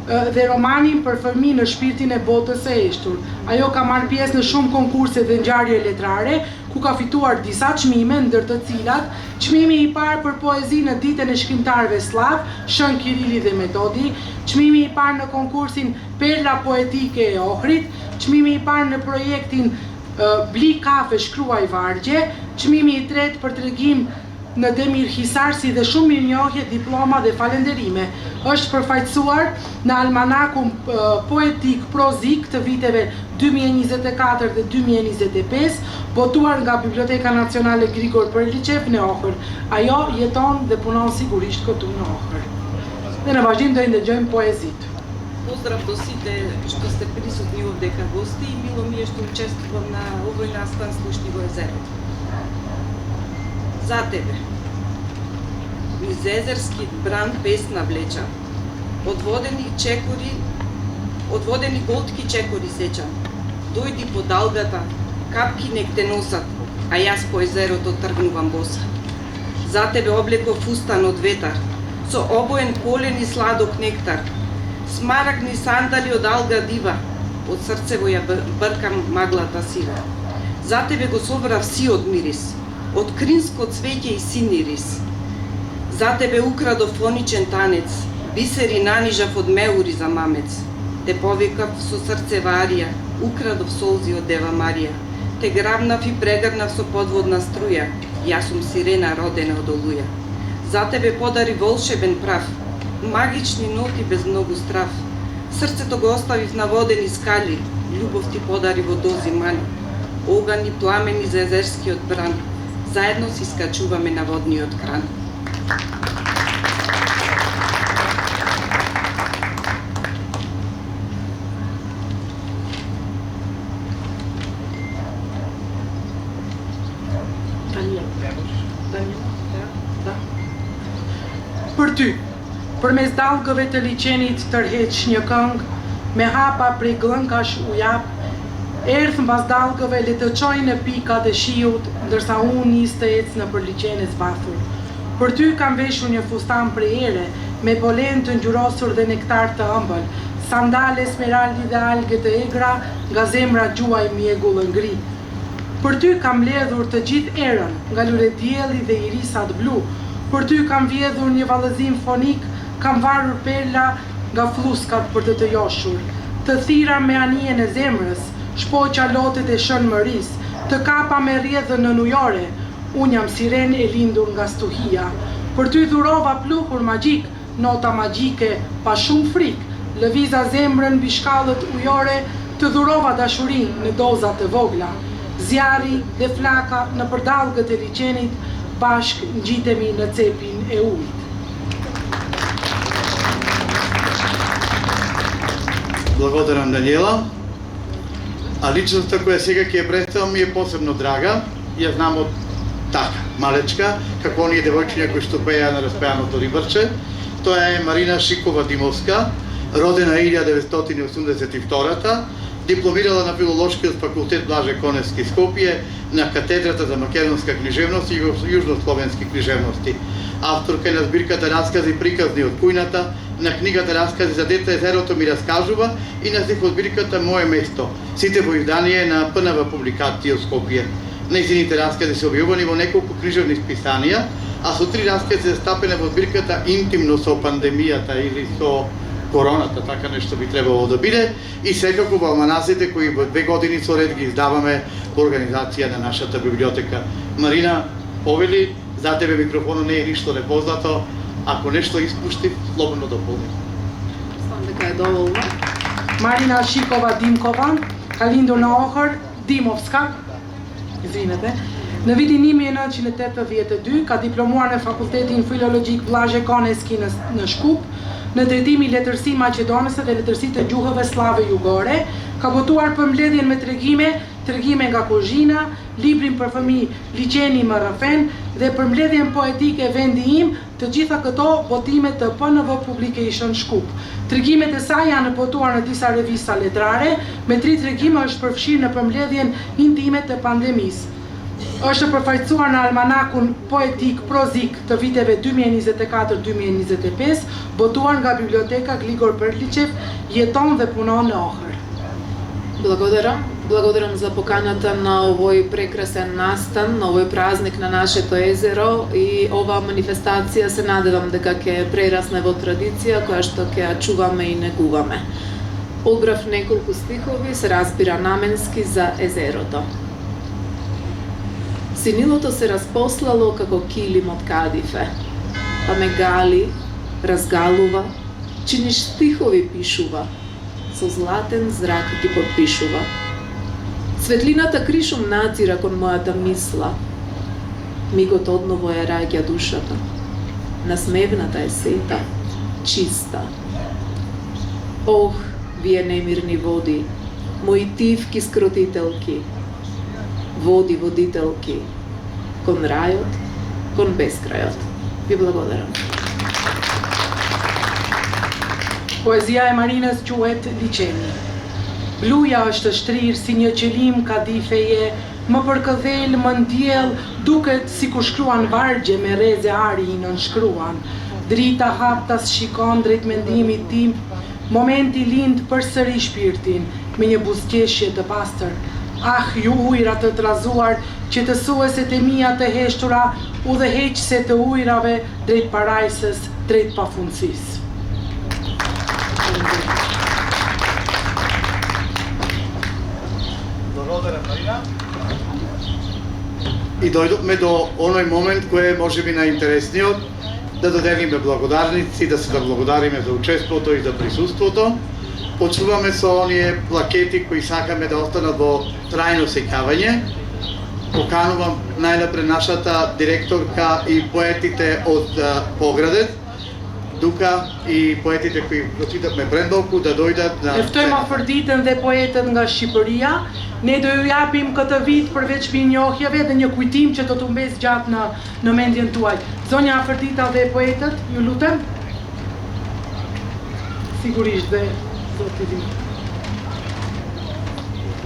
dhe romanin Për fëmijë në shpirtin e botës së heshtur. Ajo ka marrë pjesë në shumë konkurse dhe ngjarje letrare, ku ka fituar disa çmime, ndër të cilat çmimi i parë për poezi në ditën e shkrimtarëve slav, Shën Kirili dhe Metodi, çmimi i parë në konkursin Perla Poetike e Ohrit, çmimi i parë në projektin Bli Kafe Shkruaj Vargje, çmimi i tretë për tregim në Demir Hisar, si dhe shumë mirënjohje, diploma dhe falenderime. Është përfaqësuar në almanakun poetik prozik të viteve 2024 dhe 2025, botuar nga Biblioteka Nacionale Grigor Perliçev në Ohër. Ajo jeton dhe punon sigurisht këtu në Ohër. Dhe në vazhdim do i ndëgjojmë poezit. Поздрав до сите што сте присутни овдека гости и мило ми е што учествувам на овој настан Слушни во езерото. За тебе. низ езерски бран песна влеча. Одводени голтки чекори сечам. Дојди по далгата, капки нек те носат, а јас по езерото тргнувам боса. За тебе облеков фустан од ветар, со обоен полен и сладок нектар, смарагни сандали од алга дива, од срцево ја бркам маглата сива. За тебе го собрав сиот мирис, од кринско цвеќе и сини рис. За тебе украдов фоничен танец, бисери нанижав од меури за мамец. Те повикав со срцева арија, украдов солзи од Дева Марија. Те грабнав и прегрнав со подводна струја, јас сум сирена родена од олуја. За тебе подари волшебен прав, магични ноти без многу страв. Срцето го оставив на водени скали, љубов ти подари во дози мани. Огани пламени за езерскиот бран, заедно си скачуваме на водниот кран. Për ty, përmes dallgëve të liçenit tërheq një këngë, me hapa prej glënkash u jap, erdh mbas dallgëve le të çoj në pikat e shiut, ndërsa unë nis të ec nëpër liçene zbathur. Për ty kam veshur një fustan prej ere, me polen të ngjyrosur dhe nektar të ëmbël, sandale smeraldi dhe alge të egra, nga zemra gjuaj mjegull ngri. Për ty kam ledhur të gjithë erën, nga luledielli dhe irisat blu. Për ty kam vjedhur një vallëzim fonik, kam varur perla nga fluskat për të joshur. Të thira me anien e zemrës, shpoqa lotet e shënmëris, të kapa me rrjedhën në nujore, unë jam siren e lindur nga stuhia. Për ty dhurova pluhur magjik, nota magjike pa shumë frik, lëviza zemrën mbi shkallët ujore, të dhurova dashurin në doza të vogla. Zjarri dhe flaka në përdallgët e liçenit, bashk ngjitemi në cepin e ujit. Благодарам, Даниела. А личноста која сега ќе ја представам ми е посебно драга. Ја знам од така, малечка, како оние девојчиња кои што пеја на распеаното рибарче. Тоа е Марина Шикова Димовска, родена 1982, дипломирала на Филолошкиот факултет Блаже Коневски Скопје, на катедрата за македонска книжевност и јужнословенски книжевности. Авторка е на збирката Раскази приказни од кујната, на книгата Раскази за дете Езерото ми раскажува и на стихозбирката Моје место. Сите во издание на ПНВ публикации од Скопје. Нејзините раскази се објавени во неколку книжевни списанија, а со 3 раскази застапени во збирката Интимно со пандемијата или со короната, така нешто би требало да биде, и секако во алманасите кои во 2 години со ред ги издаваме во организација на нашата библиотека. Марина, повели, за тебе микрофонот не е ништо непознато, ако нешто испушти, слободно дополни. Мислам дека е доволно. Marina Shikova Dimkova, ka lindur në Ohër, Dimovska, izvinete. Në vitin 1982 ka diplomuar në Fakultetin Filologjik Blazhe Koneski në Shkup, në drejtimi letërsi maqedonese dhe letërsi të gjuhëve slave jugore, ka botuar për mbledhjen me tregime nga kuzhina, librin për fëmijë Liçeni më rrëfen dhe për mbledhjen poetike Vendi im, të gjitha këto botime të PNV Publication Shkup. Tregimet e saj janë botuar në disa revista letrare, me 3 tregime është përfshirë në përmbledhjen intime të pandemisë. Është përfaqësuar në almanakun poetik prozik të viteve 2024-2025, botuar nga Biblioteka Gligor Perliçev, jeton dhe punon në Ohër. Благодарам за поканата на овој прекрасен настан, на овој празник на нашето езеро и оваа манифестација се надевам дека ќе прерасне во традиција која што ќе ја чуваме и негуваме. Одбрав неколку стихови, се разбира наменски за езерото. Синилото се распослало како килим од кадифе, па ме гали, разгалува, чиниш стихови пишува, со златен зрак ги подпишува. Светлината кришом натира кон мојата мисла, мигот одново ја раѓа душата, насмевната е сета, чиста. Ох, вие немирни води, мои тивки скротителки, води водителки, кон рајот, кон бескрајот. Ви благодарам. Poezia e Marinës quhet Liçeni. Bluja është shtrirë si një qelim kadifeje, më përkëdhel, më ndjell, duket si ku shkruan vargje me reze ari i nënshkruan. Drita haptas shikon drejt mendimit tim, momenti lind përsëri shpirtin, me një buzëqeshje të pastër. Ah, ju ujra të trazuar, qetësueset e mia të heshtura, udhëheqëse të ujrave drejt parajsës, drejt pafundësisë. И дојдовме до оној момент кој е можеби најинтересниот, да доделиме благодарници, да се да благодариме за учеството и за присуството. Почнуваме со оние плакети кои сакаме да останат во трајно сеќавање. Поканувам најнапред нашата директорка и поетите од Поградец, Дука и поетите кои прочитавме пред малку да дојдат на Ftojmë Afërditën dhe poetët nga Shqipëria. Ne do ju japim këtë vit përveç mirënjohjeve dhe një kujtim që do të mbes gjatë në mendjen tuaj. Zonja Afërdita dhe poetët, ju lutem. Sigurisht dhe zoti Dim.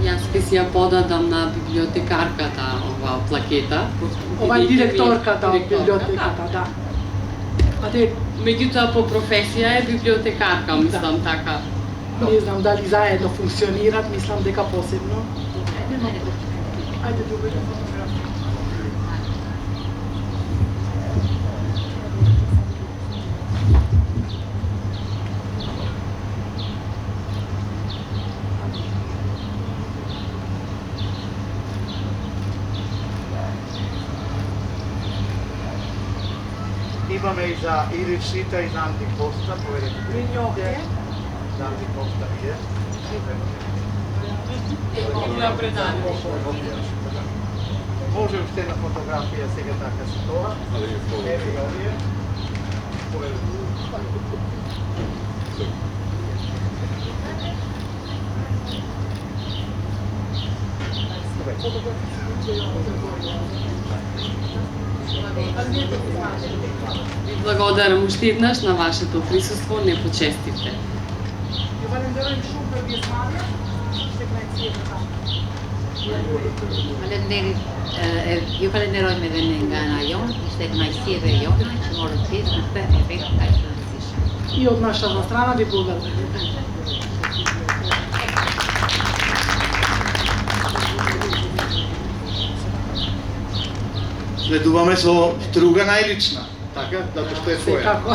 Јас би си ја подадам на библиотекарката ова плакета. Ова е директорката од библиотеката, да. Меѓутоа по професија е библиотекарка, мислам така. Не знам дали заедно функционират, мислам дека посебно. Ајде да убедам фотографија. Имаме и за Иришита и за Антипоста, поверете. Mirënjohje. За Антипоста е. Може уште на фотографија сега така се тоа. Еви ga овие. Благодарам уште еднаш на вашето присуство, не почестивте. Ju falenderojmë shumë për pjesëmarrjen. Ishte kënaqësi për ta. Ju falenderojmë edhe ne nga ana jonë, ishte kënaqësi edhe jona që morët pjesë në këtë event kaq të rëndësishëm. I od naša strana vi благодарим. Следуваме со Струга најлична, така, затоа што е своја. Секако.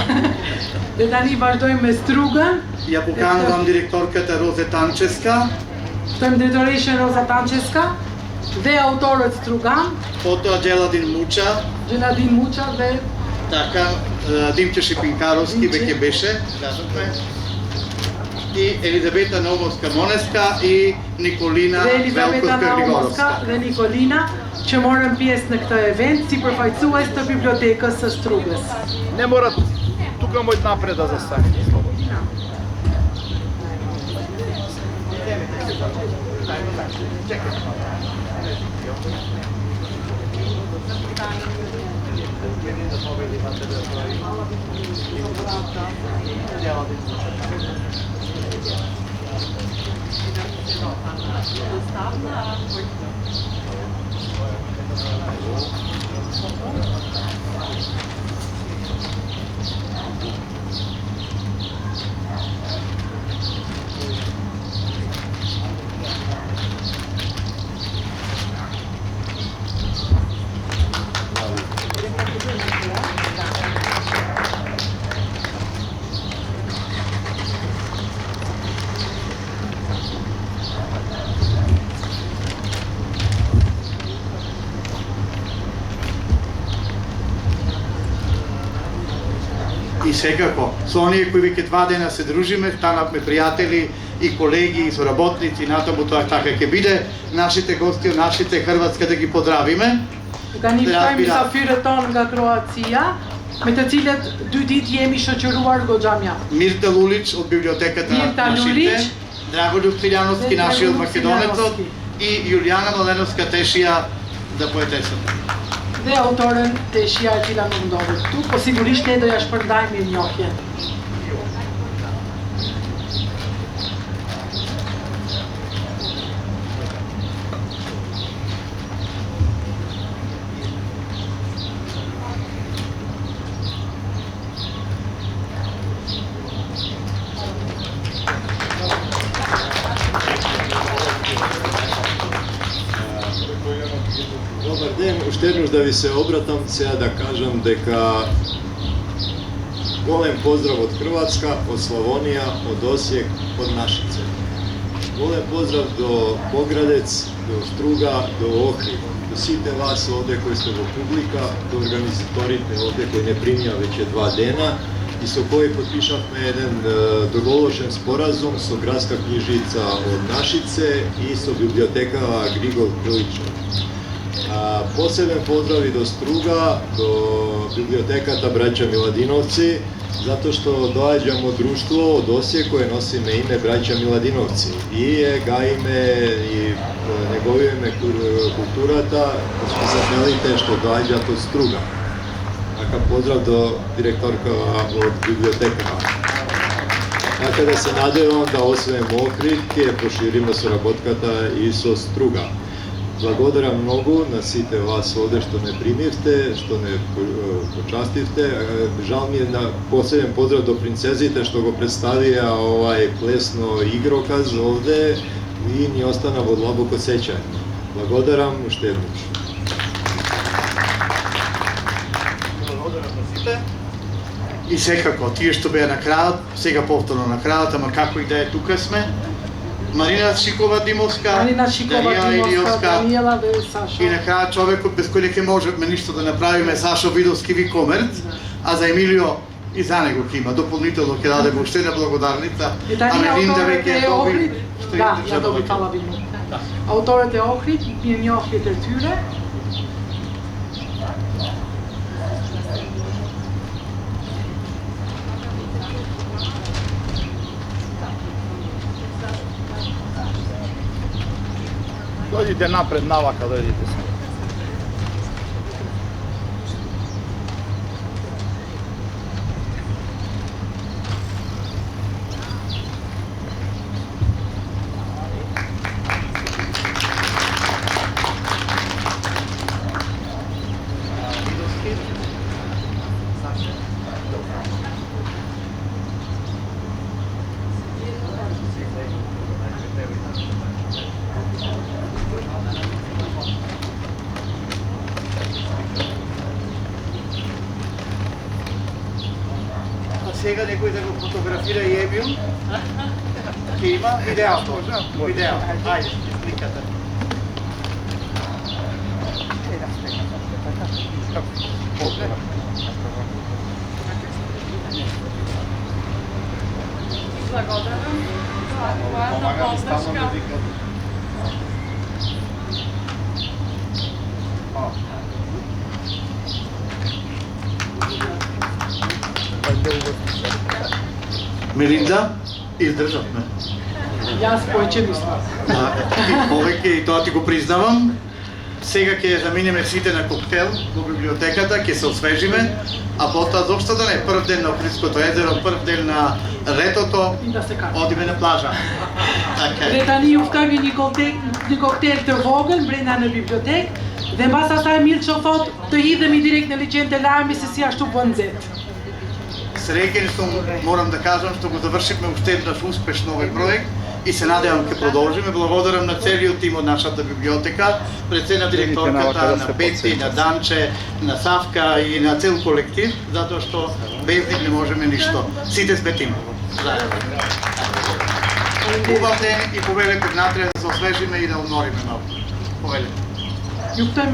Dhe tani vazhdojmë me Strugën. Ја поканувам директорката Розе Танческа. Ftojmë drejtoreshën Roza Tançeska dhe autorët Strugan. Потоа Джеладин Муча. Джеладин Муча dhe така Димче Шипинкаровски веќе беше, кажавме. И Елизабета Наумовска-Монеска и Николина Велковска-Григоровска. Dhe Nikolina që morën pjesë në këtë event si përfaqësues të bibliotekës së Strugës. Не морат тука мојот напред да застанете слободно. И секако, со оние кои веќе 2 дена се дружиме, станавме пријатели и колеги и соработници, натаму тоа така ќе биде. Нашите гости, нашите Хрватска да ги поздравиме. Tani ftojmë mysafirët tonë nga Kroacia, me të cilët 2 ditë jemi shoqëruar goxha mjaft. Мирта Лулич од библиотеката на Шипре, Драголюб Филјановски, нашиот македонецот и Јулијана Маленовска Тешија за поетесата. dhe autoren Teshia e cila nuk ndodhet këtu, po sigurisht ne do ja shpërndajmë mirënjohjen. Добар ден, уште еднаш да ви се обратам, сега да кажам дека голем поздрав од Хрватска, од Славонија, од Осијек, од Нашице. Голем поздрав до Поградец, до Струга, до Охрид, до сите вас овде кои сте во публика, до организаторите овде кои не примија веќе 2 дена и со кои подпишавме еден доголошен споразум со градска книжица од Нашице и со библиотека Григор Криличев. Посебен поздрав и до Струга, до библиотеката Браќа Миладиновци, затоа што доаѓам од друштво од Осијек кое носиме име Браќа Миладиновци и гаиме и неговиме културата, списателите што доаѓаат од Струга. Така поздрав до директорка од библиотеката. Така да се надевам да освен Охрид ќе прошириме соработката и со Струга. Благодарам многу на сите вас овде што не примивте, што не почастивте. Жал ми е на посебен поздрав до принцезите што го представија овај плесно игроказ овде и ни остана во длабоко сеќање. Благодарам уште еднаш. Благодарам на сите. И секако, тие што беа на крајот, сега повторно на крајот, ама како и да е, тука сме. Марина Шикова Димовска, Даниела Сашо. И на крај човекот без кој не ќе можеме ништо да направиме, Сашо Видовски Викомерц, а за Емилио и за него ќе има дополнително ќе даде уште една благодарница. А Мелинда веќе е доби. Да, ја доби палавину. Autorët e Ohrit, mirënjohjet e tyre. Dođite napred, navaka dođite se. Сега некој да го фотографира и Емил. Ќе има видеото. Видео. Ајде, сликата. Благодарам за овајата подршка. Мелинда, издржавме. Јас повеќе мислам. Повеќе и тоа ти го признавам. Сега ќе заминеме сите на коктел во библиотеката, ќе се освежиме, а потоа зошто да не, прв ден на Охридското езеро, прв ден на летото, одиме на плажа. Dhe tani ju ftoj një koktel të vogël brenda në bibliotek dhe mbas asaj Milço thot të hidhemi direkt në liçen të lajmi se si ashtu bën nxehtë. Среќен сум, морам да кажам, што го завршивме уште еднаш успешно овој проект и се надевам ќе продолжиме. Благодарам на целиот тим од нашата библиотека, пред се на директорката, на Петки, на Данче, на Савка и на цел колектив, затоа што без нив не можеме ништо. Сите сме тим. Убав ден и повелете внатре да се освежиме и да одмориме малку. Повелете. Ju ftoj